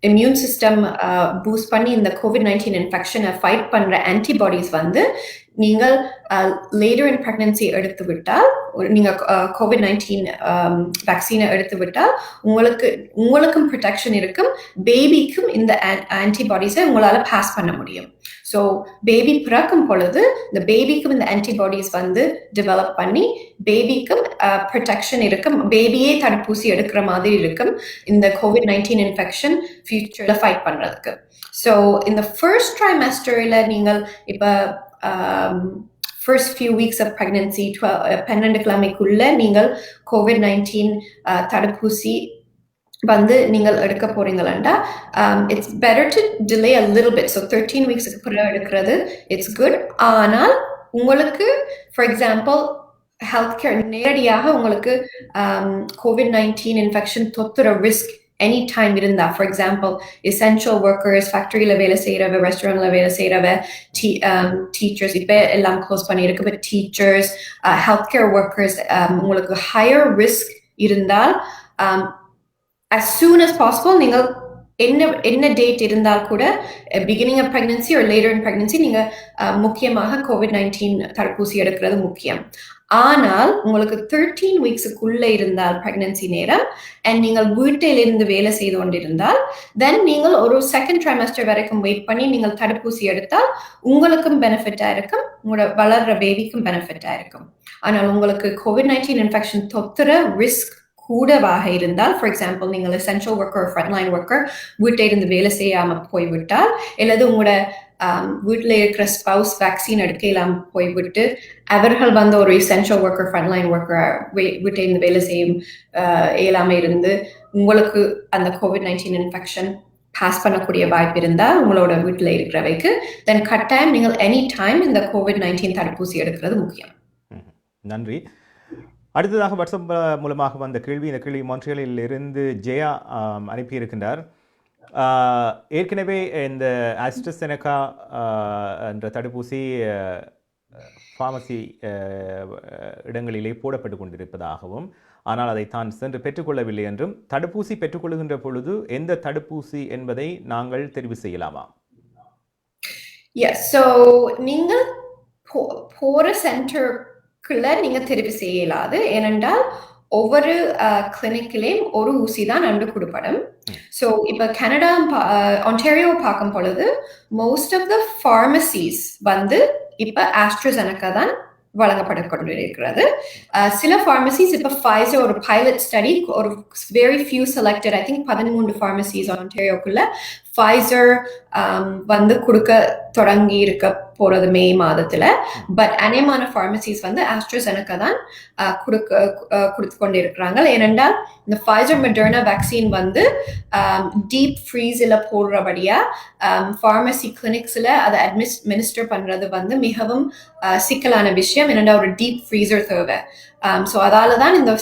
இம்யூன் சிஸ்டம் பூஸ்ட் பண்ணி இந்த COVID-19 இன்ஃபெக்ஷனை ஃபைட் பண்ற ஆன்டிபாடிஸ் வந்து நீங்கள் லேட்டர் இன் பிரெக்னன்சி எடுத்து விட்டால், நீங்கள் COVID-19 வேக்சினை எடுத்து விட்டால் உங்களுக்கும் ப்ரொடெக்ஷன் இருக்கும், பேபிக்கும் இந்த ஆன்டிபாடிஸை உங்களால் பாஸ் பண்ண முடியும். ஸோ பேபி பிறக்கும் பொழுது இந்த பேபிக்கும் இந்த ஆன்டிபாடிஸ் வந்து டெவலப் பண்ணி பேபிக்கும் ப்ரொடெக்ஷன் இருக்கும், பேபியே தடுப்பூசி எடுக்கிற மாதிரி இருக்கும் இந்த COVID-19 இன்ஃபெக்ஷன் ஃபியூச்சரில் ஃபைட் பண்ணுறதுக்கு. ஸோ இந்த ஃபர்ஸ்ட் ட்ரைமெஸ்டரில் நீங்கள் இப்போ first few weeks of pregnancy 12 கிழமைக்குள்ள நீங்கள் COVID-19 தடுப்பூசி வந்து நீங்கள் எடுக்க போறீங்களா, it's better to delay a little bit. So 13 weeks பிறகு எடுக்கிறது it's good. ஆனால் உங்களுக்கு ஃபார் எக்ஸாம்பிள் ஹெல்த் கேர் நேரடியாக உங்களுக்கு COVID-19 இன்ஃபெக்ஷன் தொத்துற ரிஸ்க் எனி டைம் இருந்தா, ஃபார் எக்ஸாம்பிள் எசென்ஷியல் ஒர்க்கர்ஸ், ஃபேக்டரியில் வேலை செய்கிறவ, ரெஸ்டாரண்ட்ல வேலை செய்கிறவ, டீச்சர்ஸ், இப்போ எல்லாம் க்ளோஸ் பண்ணியிருக்கு, but teachers, health care workers, உங்களுக்கு ஹையர் ரிஸ்க் இருந்தால் as soon as possible நீங்கள் என்ன டேட் இருந்தால் கூட beginning of pregnancy or later in pregnancy நீங்கள் முக்கியமாக COVID-19 தடுப்பூசி எடுக்கிறது முக்கியம். ஆனால் உங்களுக்கு 13 வீக்ஸுக்குள்ள இருந்தால் பிரெக்னன்சி நேரம் அண்ட் நீங்கள் வீட்டிலிருந்து வேலை செய்து கொண்டிருந்தால் தென் நீங்கள் ஒரு செகண்ட் ட்ரைமெஸ்டர் வரைக்கும் வெயிட் பண்ணி நீங்கள் தடுப்பூசி எடுத்தால் உங்களுக்கும் பெனிஃபிட்டா இருக்கும், உங்களோட வளர்ற பேபிக்கும் பெனிஃபிட்டா இருக்கும். ஆனால் உங்களுக்கு COVID-19 இன்ஃபெக்ஷன் தொத்துற ரிஸ்க் கூடவாக இருந்தால், ஃபார் எக்ஸாம்பிள் நீங்கள் எசென்ஷியல் ஒர்க்கர், ஃப்ரண்ட்லைன் ஒர்க்கர் வீட்டில் இருந்து வேலை செய்யாமல் போய்விட்டால், அல்லது உங்களோட வீட்டில் இருக்கிற ஸ்பவுஸ் வேக்சின் எடுக்க இல்லாமல் போய்விட்டு அவர்கள் வந்து ஒரு எசென்ஷியல் ஒர்க்கர், ஃப்ரண்ட்லைன் ஒர்க்கர் வீட்டில் இருந்து வேலை செய்யும் இயலாமல் இருந்து உங்களுக்கு அந்த COVID-19 இன்ஃபெக்ஷன் பாஸ் பண்ணக்கூடிய வாய்ப்பு இருந்தால் உங்களோட வீட்டில் இருக்கிறவைக்கு தென் கட்டாயம் நீங்கள் எனி டைம் இந்த COVID-19 தடுப்பூசி எடுக்கிறது முக்கியம். நன்றி. அடுத்ததாக வாட்ஸ்அப் மூலமாக வந்த கேள்வி, இந்த கேள்வி மான்ட்ரியலில் இருந்து ஜெயா அனுப்பியிருக்கின்றார். ஏற்கனவே இந்த ஆஸ்ட்ராசெனகா என்ற தடுப்பூசி ஃபார்மசி இடங்களிலே போடப்பட்டு கொண்டிருப்பதாகவும், ஆனால் அதை தான் சென்று பெற்றுக்கொள்ளவில்லை என்றும், தடுப்பூசி பெற்றுக்கொள்கின்ற பொழுது எந்த தடுப்பூசி என்பதை நாங்கள் தெரிவு செய்யலாமா? ஸோ நீங்கள் போகிற சென்டருக்குள்ள நீங்கள் தெரிவு செய்யலாது, ஏனென்றால் ஒவ்வொரு கிளினிக்கிலேயும் ஒரு ஊசி தான் நண்டு கொடுப்படும். ஸோ இப்போ கனடா, ஒன்டாரியோ பார்க்கும் பொழுது மோஸ்ட் ஆஃப் த ஃபார்மசிஸ் வந்து இப்போ ஆஸ்ட்ராசெனகா தான் வழங்கப்பட கொண்டிருக்கிறது. சில ஃபார்மசிஸ் இப்போ ஃபைசர் ஒரு பைலட் ஸ்டடி, ஒரு very few selected, I think 13 pharmacies ஒன்டாரியோக்குள்ள ஃபைசர் வந்து கொடுக்க தொடங்கி இருக்க போறது மே மாதத்துல. பட் அநேகமான ஃபார்மசிஸ் வந்து ஆஸ்ட்ராசெனகா தான் கொடுத்து கொண்டு இருக்கிறாங்க. ஏனென்றால் இந்த ஃபைசர் மொடர்னா வேக்சின் வந்து டீப் ஃப்ரீஸில் போடுறபடியா ஃபார்மசி கிளினிக்ஸில் அதை அட்மினிஸ்டர் பண்றது வந்து மிகவும் சிக்கலான விஷயம், ஏனென்றால் ஒரு டீப் ஃப்ரீசர் தேவை. ஸோ அதால தான் இந்த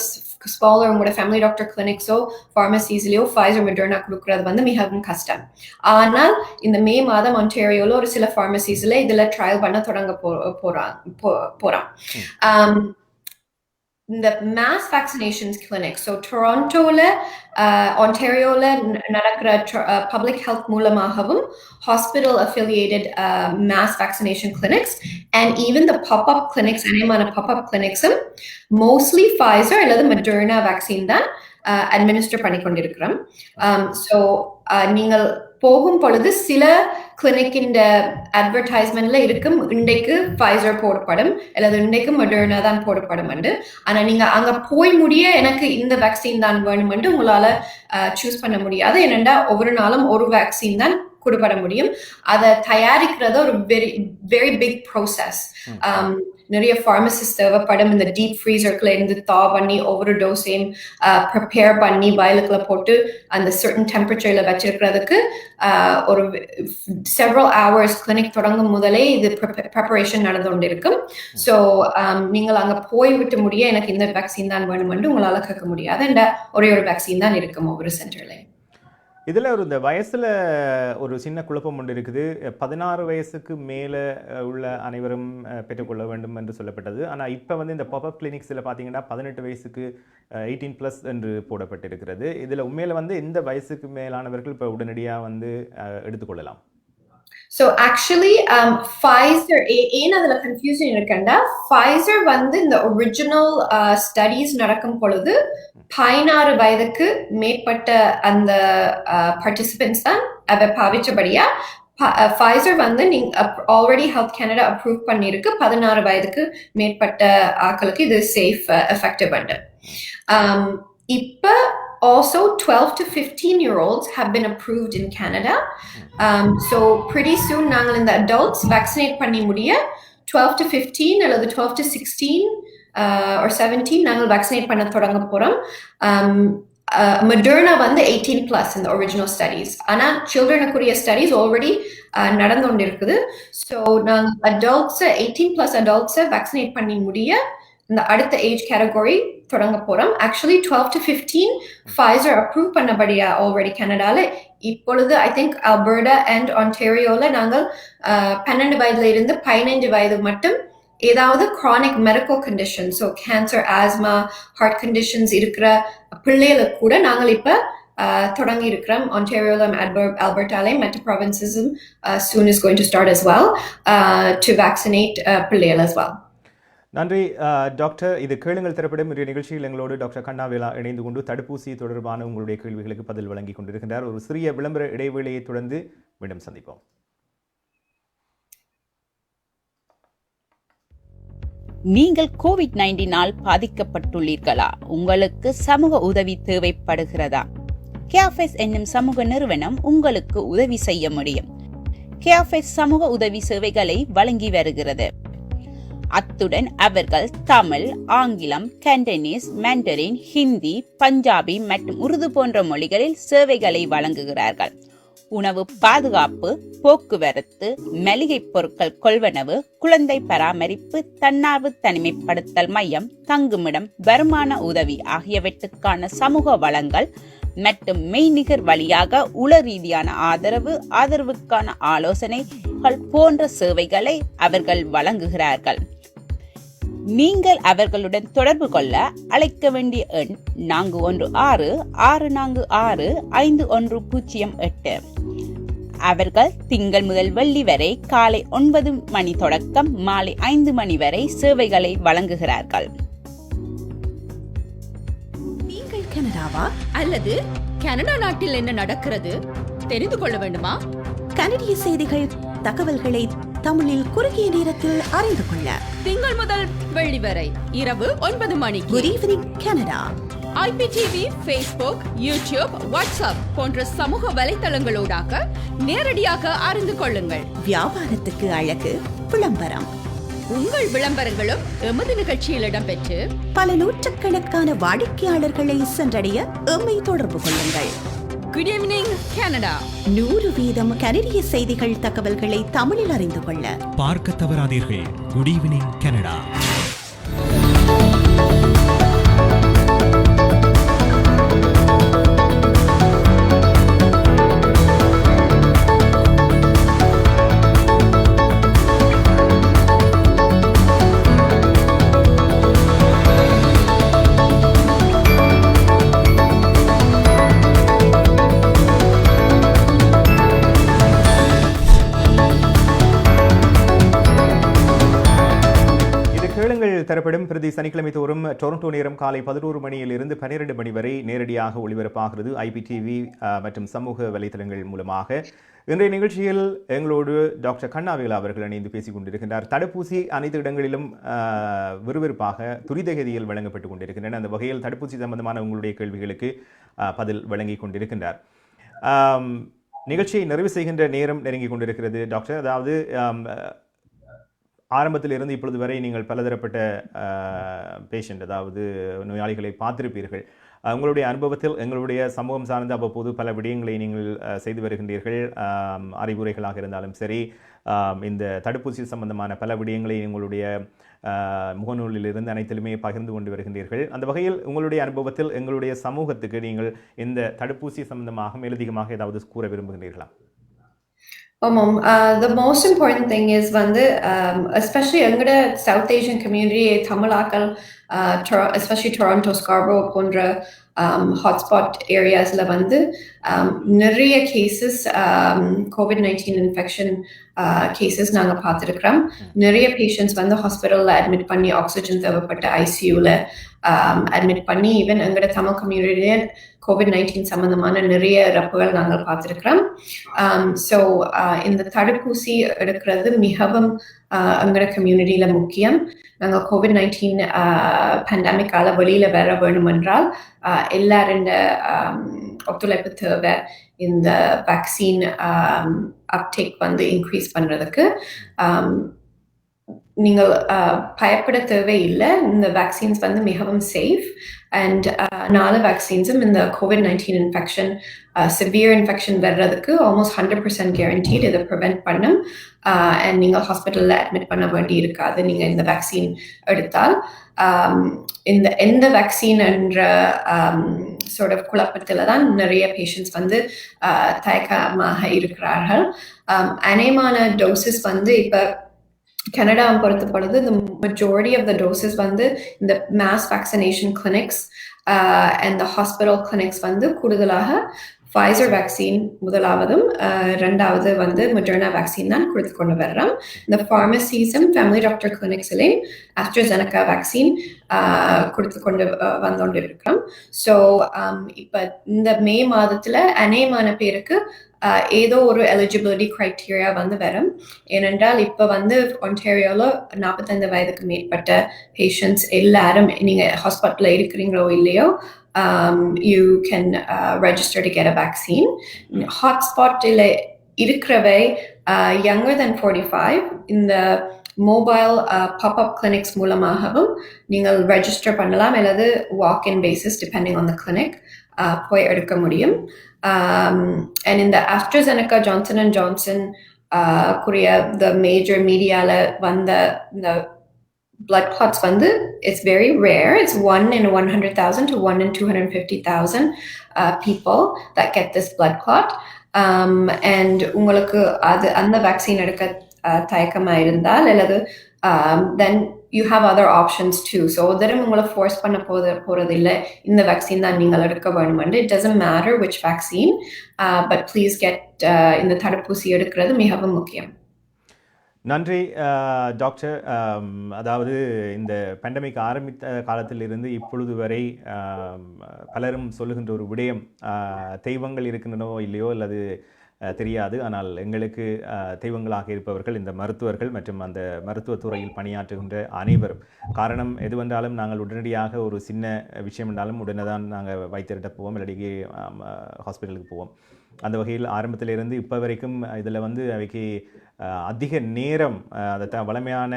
ஸ்மாலர் உங்களோட ஃபேமிலி டாக்டர் கிளினிக்ஸோ ஃபார்மசிஸ்லயோ ஃபைசர் மொடர்னா கொடுக்கறது வந்து மிகவும் கஷ்டம். ஆனால் இந்த மே மாதம் ஒன்டாரியோல ஒரு சில ஃபார்மசிஸ்ல இதுல ட்ரையல் பண்ண தொடங்க போறான். இந்த மாஸ் வேக்சினேஷன்ஸ் கிளினிக், ஸோ டொராண்டோல, ஒன்டாரியோல நடக்கிற பப்ளிக் ஹெல்த் மூலமாகவும் hospital affiliated mass vaccination clinics and even the pop-up clinics, அநேகமான பாப்அப் கிளினிக்ஸும் மோஸ்ட்லி ஃபைசர் அல்லது மொடர்னா வேக்சின் தான் அட்மினிஸ்டர் பண்ணி கொண்டிருக்கிறோம். ஸோ நீங்கள் போகும் பொழுது சில கிளினிக்கின் அட்வர்டைஸ்மெண்ட்ல இருக்கும் இன்றைக்கு ஃபைசர் போடப்படும் அல்லது இன்றைக்கு மொடர்னா தான் போடப்படும். ஆனா நீங்க அங்க போய் முடிய எனக்கு இந்த வேக்சின் தான் வேணும் உங்களால சூஸ் பண்ண முடியாது, ஏனென்றா ஒவ்வொரு நாளும் ஒரு வேக்சின் தான் கொடுப்பட முடியும். அதை தயாரிக்கிறது ஒரு வெரி வெரி பிக் ப்ரோசஸ். நிறைய pharmacist தேவைப்படும் இந்த டீப் ஃப்ரீசர்க்குள்ள இருந்து தா பண்ணி ஒவ்வொரு டோஸையும் ப்ரிப்பேர் பண்ணி வயலுக்குள்ள போட்டு அந்த certain டெம்பரேச்சர்ல வச்சிருக்கிறதுக்கு ஒரு several hours கிளினிக் தொடங்கும் முதலே இது ப்ரிப்பரேஷன் நடந்து கொண்டிருக்கும். ஸோ நீங்கள் அங்கே போய்விட்டு முடிய எனக்கு இந்த வேக்சின் தான் வேணும் என்று உங்களால் கேட்க முடியாது. இந்த ஒரே ஒரு வேக்சின் தான் இருக்கும் ஒவ்வொரு சென்டர்லையும். இதில் இந்த வயசில் ஒரு சின்ன குழப்பம் ஒன்று இருக்குது. 16 வயசுக்கு மேலே உள்ள அனைவரும் பெற்றுக்கொள்ள வேண்டும் என்று சொல்லப்பட்டது. ஆனால் இப்போ இந்த பாப்அப் கிளினிக்ஸில் பார்த்தீங்கன்னா 18 வயசுக்கு 18+ என்று போடப்பட்டிருக்கிறது. இதில் உண்மையில் எந்த வயசுக்கு மேலானவர்கள் இப்போ உடனடியாக எடுத்துக்கொள்ளலாம்? So actually, Pfizer, ஏன் அதுல கன்ஃபியூஷன் இருக்குன்னா, Pfizer இந்த ஒரிஜினல் ஸ்டடீஸ் நடக்கும் பொழுது 16 வயதுக்கு மேற்பட்ட அந்த பார்ட்டிசிபென்ட்ஸ் தான் அதை பாவிச்சபடியா Pfizer நீங்க ஆல்ரெடி ஹெல்த் கனடா அப்ரூவ் பண்ணிருக்கு 16 வயதுக்கு மேற்பட்ட ஆட்களுக்கு இது சேஃப் எஃபெக்டிவ் அண்ட் இப்ப also 12 to 15-year-olds have been approved in Canada. So pretty soon நாங்கள் இந்த adults vaccinate பண்ணி முடிய 12 to 15 அல்லது 12 to 16 or 17 நாங்கள் vaccinate பண்ண தொடங்க போறோம். Moderna 18+ in the original studies. ஆனா children-க்குரிய studies already நடந்து கொண்டிருக்குது. So நாங்கள் adults 18+ adults vaccinate பண்ணி முடிய இந்த அடுத்த ஏஜ் கேட்டகரி தொடங்க போறோம். ஆக்சுவலி 12 to 15 Pfizer அப்ரூவ் பண்ணபடியா ஆல்ரெடி கனடால. இப்பொழுது ஐ திங்க் அல்பர்டா அண்ட் ஆன்டாரியோல நாங்கள் 12 வயதுல இருந்து 15 வயது மட்டும் ஏதாவது chronic medical condition, so cancer, asthma, heart conditions இருக்கிற பிள்ளைகளுக்கு கூட நாங்கள் இப்ப தொடங்கி இருக்கிறோம். ஆன்டாரியோலும் அல்பர்டாலையும் மற்ற ப்ராவின்சஸும் soon is going to start as well to vaccinate பிள்ளைகள் as well. நன்றி டாக்டர். இது கேளுங்கள் திரைப்படம் இன்றைய நிகழ்ச்சியில் எங்களோடு டாக்டர் கண்ணாவேலா இணைந்து கொண்டு தடுப்பூசி தொடர்பான உங்களுடைய கேள்விகளுக்கு பதில் வழங்கி கொண்டிருக்கின்றார். ஒரு சிறிய விளம்பர இடைவேளையை தொடர்ந்து மீண்டும் சந்திப்போம். நீங்கள் கோவிட்-19 பாதிக்கப்பட்டுள்ளீர்களா? உங்களுக்கு சமூக உதவி தேவைப்படுகிறதா? கேஃபெஸ் என்னும் சமூக நிறுவனம் உங்களுக்கு உதவி செய்ய முடியும். கேஃபெஸ் சமூக உதவி சேவைகளை வழங்கி வருகிறது. அத்துடன் அவர்கள் தமிழ், ஆங்கிலம், கண்டனீஸ், மண்டரின், ஹிந்தி, பஞ்சாபி மற்றும் உருது போன்ற மொழிகளில் சேவைகளை வழங்குகிறார்கள். உணவு பாதுகாப்பு, போக்குவரத்து, மளிகை பொருட்கள் கொள்வனவு, குழந்தை பராமரிப்பு, தன்னார்வ தனிமைப்படுத்தல் மையம், தங்குமிடம், வருமான உதவி ஆகியவற்றுக்கான சமூக வளங்கள் மற்றும் மெய்நிகர் வழியாக உள ரீதியான ஆதரவுக்கான ஆலோசனைகள் போன்ற சேவைகளை அவர்கள் வழங்குகிறார்கள். நீங்கள் அவர்களுடன் தொடர்பு கொள்ள அழைக்க வேண்டிய எண் 416-646-5108. அவர்கள் திங்கள் முதல் வெள்ளி வரை காலை 9 மணி தொடக்கம் மாலை 5 மணி வரை சேவைகளை வழங்குகிறார்கள். நீங்கள் கனடாவா அல்லது கனடா நாட்டில் என்ன நடக்கிறது தெரிந்து கொள்ள வேண்டுமா? கனடிய செய்திகள், தகவல்களை தமிழில் குறுகிய நேரத்தில் அறிந்து கொள்ள திங்கள் முதல் வெள்ளி வரை இரவு 9 மணிக்கு good evening Canada IPTV, Facebook, YouTube, WhatsApp போன்ற சமூக வலைத்தளங்களோடாக நேரடியாக அறிந்து கொள்ளுங்கள். வியாபாரத்துக்கு அழகு விளம்பரம். உங்கள் விளம்பரங்களும் எமது நிகழ்ச்சியில் இடம்பெற்று பல நூற்றுக்கணக்கான வாடிக்கையாளர்களை சென்றடைய எம்மை தொடர்பு கொள்ளுங்கள். Good evening Canada. 100% கனடிய செய்திகள், தகவல்களை தமிழில் அறிந்து கொள்ள பார்க்க தவறாதீர்கள். Good evening Canada. தரப்படும் பிரதி சனிக்கிழமை தோறும் டொரண்டோ நேரம் காலை 11 மணியிலிருந்து 12 மணி வரை நேரடியாக ஒளிபரப்பாகிறது IPTV மற்றும் சமூக வலைத்தளங்கள் மூலமாக. இன்றைய நிகழ்ச்சியில் எங்களோடு டாக்டர் கண்ணாவேலா அவர்கள் இணைந்து பேசிக் கொண்டிருக்கின்றார். தடுப்பூசி அனைத்து இடங்களிலும் விறுவிறுப்பாக துரிதகதியில் வழங்கப்பட்டு கொண்டிருக்கின்றன. அந்த வகையில் தடுப்பூசி சம்பந்தமான உங்களுடைய கேள்விகளுக்கு பதில் வழங்கி கொண்டிருக்கின்றார். நிகழ்ச்சியை நிறைவு செய்கின்ற நேரம் நெருங்கி கொண்டிருக்கிறது டாக்டர். அதாவது ஆரம்பத்திலிருந்து இப்பொழுது வரை நீங்கள் பலதரப்பட்ட பேஷண்ட், அதாவது நோயாளிகளை பார்த்திருப்பீர்கள். உங்களுடைய அனுபவத்தில் எங்களுடைய சமூகம் சார்ந்த அவ்வப்போது பல விடயங்களை நீங்கள் செய்து வருகின்றீர்கள். அறிவுரைகளாக இருந்தாலும் சரி, இந்த தடுப்பூசி சம்பந்தமான பல விடயங்களை உங்களுடைய முகநூலிலிருந்து அனைத்திலுமே பகிர்ந்து கொண்டு வருகின்றீர்கள். அந்த வகையில் உங்களுடைய அனுபவத்தில் எங்களுடைய சமூகத்துக்கு நீங்கள் இந்த தடுப்பூசி சம்பந்தமாக மேலதிகமாக ஏதாவது கூற விரும்புகின்றீர்களா? The most important thing is especially எங்கட South Asian community, தமிழாக்கள், especially Toronto, Scarborough போன்ற hotspot areasல நிறைய cases COVID-19 infection cases நாங்க பார்த்திருக்கிறோம். நிறைய patients hospitalல admit பண்ணி oxygen தேவைப்பட்ட ICUல admit பண்ணி, even எங்கட தமிழ் community COVID-19 சம்பந்தமான நிறைய இறப்புகள் நாங்கள் பார்த்திருக்கிறோம். So இந்த தடுப்பூசி எடுக்கிறது மிகவும் எங்கட கம்யூனிட்டியில முக்கியம். நாங்கள் COVID-19 பேண்டமிக்கால வெளியில வர வேணும் என்றால் எல்லாரும் ஒத்துழைப்பு தேவை. இந்த வேக்சின் அப்டேக் இன்க்ரீஸ் பண்றதுக்கு நீங்கள் பயப்பட தேவையில்லை. இந்த வேக்சின்ஸ் மிகவும் சேஃப். அண்ட் 4 வேக்சின்ஸும் இந்த COVID-19 இன்ஃபெக்ஷன், சிவியர் இன்ஃபெக்ஷன் வர்றதுக்கு ஆல்மோஸ்ட் 100% கேரண்டீட் இதை ப்ரிவென்ட் பண்ணும். அண்ட் நீங்கள் ஹாஸ்பிட்டலில் அட்மிட் பண்ண வேண்டி இருக்காது நீங்கள் இந்த வேக்சின் எடுத்தால். இந்த எந்த வேக்சின் என்ற குழப்பத்தில் தான் நிறைய பேஷண்ட்ஸ் தயக்கமாக இருக்கிறார்கள். அநேகமான டோசஸ் இப்போ Canada பொறுத்தப்படுது, the majority of the doses இந்த mass vaccination clinics and the hospital clinics கூடுதலாக Pfizer vaccine முதலாவதும் இரண்டாவது Moderna vaccine தான் கொடுத்து கொண்டு வர்றோம். இந்த pharmacies-ம் family doctor clinics-லையும் AstraZeneca vaccine கொடுத்து கொண்டு வந்துட்டு இருக்கிறோம். ஸோ இப்போ இந்த மே மாதத்துல அநேகமான பேருக்கு ஏதோ ஒரு எலிஜிபிலிட்டி கிரைட்டீரியா வரும். ஏனென்றால் இப்போ ஒன்டாரியோல 45 வயதுக்கு மேற்பட்ட பேஷண்ட்ஸ் எல்லாரும் நீங்க ஹாஸ்பிட்டல்ல இருக்கிறீங்களோ இல்லையோ, you can register to get a vaccine. Hotspot இருக்கிறவை younger than 45 இந்த மொபைல் பாப்-அப் கிளினிக்ஸ் மூலமாகவும் நீங்கள் ரெஜிஸ்டர் பண்ணலாம், அல்லது walk in basis depending on the clinic போய் எடுக்க முடியும். And in the AstraZeneca, Johnson & Johnson Korea, the major media the blood clots it's very rare. It's 1 in 100,000 to 1 in 250,000 people that get this blood clot. And உங்களுக்கு அந்த வேக்சின் எடுக்க தயக்கமா இருந்தால் அல்லது then you have other options too. So உங்களை force பண்ண போறது இல்லை இந்த வேக்சின் தான் நீங்கள் எடுக்க வேணுமென்று. It doesn't matter which vaccine, but please get இந்த தடுப்பூசி எடுக்கிறது மிகவும் முக்கியம். நன்றி டாக்டர். அதாவது இந்த பேண்டமிக் ஆரம்பித்த காலத்திலிருந்து இப்பொழுது வரை பலரும் சொல்லுகின்ற ஒரு விடயம், தெய்வங்கள் இருக்கின்றனவோ இல்லையோ அல்லது தெரியாது, ஆனால் எங்களுக்கு தெய்வங்களாக இருப்பவர்கள் இந்த மருத்துவர்கள் மற்றும் அந்த மருத்துவத்துறையில் பணியாற்றுகின்ற அனைவரும். காரணம் எதுவென்றாலும் நாங்கள் உடனடியாக ஒரு சின்ன விஷயம் என்றாலும் உடனே தான் நாங்கள் வைத்திருட்ட போவோம், இல்லாட்டி ஹாஸ்பிட்டலுக்கு போவோம். அந்த வகையில் ஆரம்பத்திலிருந்து இப்போ வரைக்கும் இதில் அவைக்கு அதிக நேரம், அதை வளமையான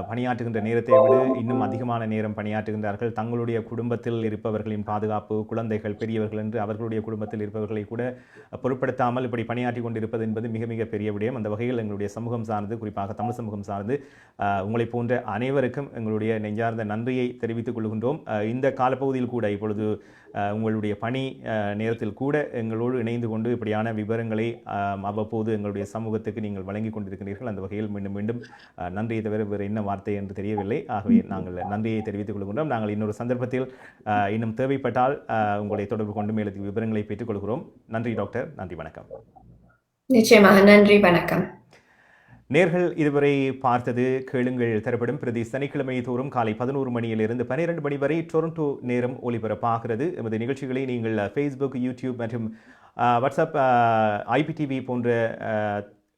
பணியாற்றுகின்ற நேரத்தை விட இன்னும் அதிகமான நேரம் பணியாற்றுகின்றார்கள். தங்களுடைய குடும்பத்தில் இருப்பவர்களின் பாதுகாப்பு, குழந்தைகள், பெரியவர்கள் என்று அவர்களுடைய குடும்பத்தில் இருப்பவர்களை கூட பொருட்படுத்தாமல் இப்படி பணியாற்றி கொண்டிருப்பது என்பது மிக மிக பெரிய விடயம். அந்த வகையில் எங்களுடைய சமூகம் சார்ந்து, குறிப்பாக தமிழ் சமூகம் சார்ந்து உங்களை போன்ற அனைவருக்கும் எங்களுடைய நெஞ்சார்ந்த நன்றியை தெரிவித்துக் கொள்கின்றோம். இந்த காலப்பகுதியில் கூட இப்பொழுது உங்களுடைய பணி நேரத்தில் கூட எங்களோடு இணைந்து கொண்டு இப்படியான விவரங்களை அவ்வப்போது எங்களுடைய சமூகத்துக்கு நீங்கள் வழங்கி கொண்டிருக்கிறீர்கள். அந்த வகையில் மீண்டும் மீண்டும் நன்றியை தவிர வேறு என்ன வார்த்தை என்று தெரியவில்லை. ஆகவே நாங்கள் நன்றியை தெரிவித்துக் கொள்கின்றோம். நாங்கள் இன்னொரு சந்தர்ப்பத்தில் இன்னும் தேவைப்பட்டால் உங்களை தொடர்பு கொண்டு மேலதிக விவரங்களை பெற்றுக் கொள்கிறோம். நன்றி டாக்டர். நன்றி, வணக்கம். நிச்சயமாக நன்றி, வணக்கம். நேர்கள் இதுவரை பார்த்தது கேளுங்கள் தரப்படும் பிரதி சனிக்கிழமை தோறும் காலை 11 மணியிலிருந்து 12 மணி வரை டொரண்டோ நேரம் ஒலிபரப்பாகிறது. எமது நிகழ்ச்சிகளை நீங்கள் ஃபேஸ்புக், யூடியூப் மற்றும் வாட்ஸ்அப், IPTV போன்ற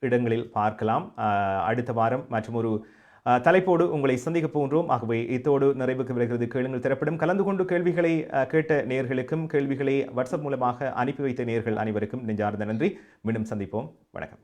இடங்களில் பார்க்கலாம். அடுத்த வாரம் மற்றும் ஒரு தலைப்போடு உங்களை சந்திக்க போன்றோம். ஆகவே இத்தோடு நிறைவுக்கு வருகிறது கேளுங்கள் தரப்படும். கலந்து கொண்டு கேள்விகளை கேட்ட நேர்களுக்கும், கேள்விகளை வாட்ஸ்அப் மூலமாக அனுப்பி வைத்த நேர்கள் அனைவருக்கும் நெஞ்சார்ந்த நன்றி. மீண்டும் சந்திப்போம். வணக்கம்.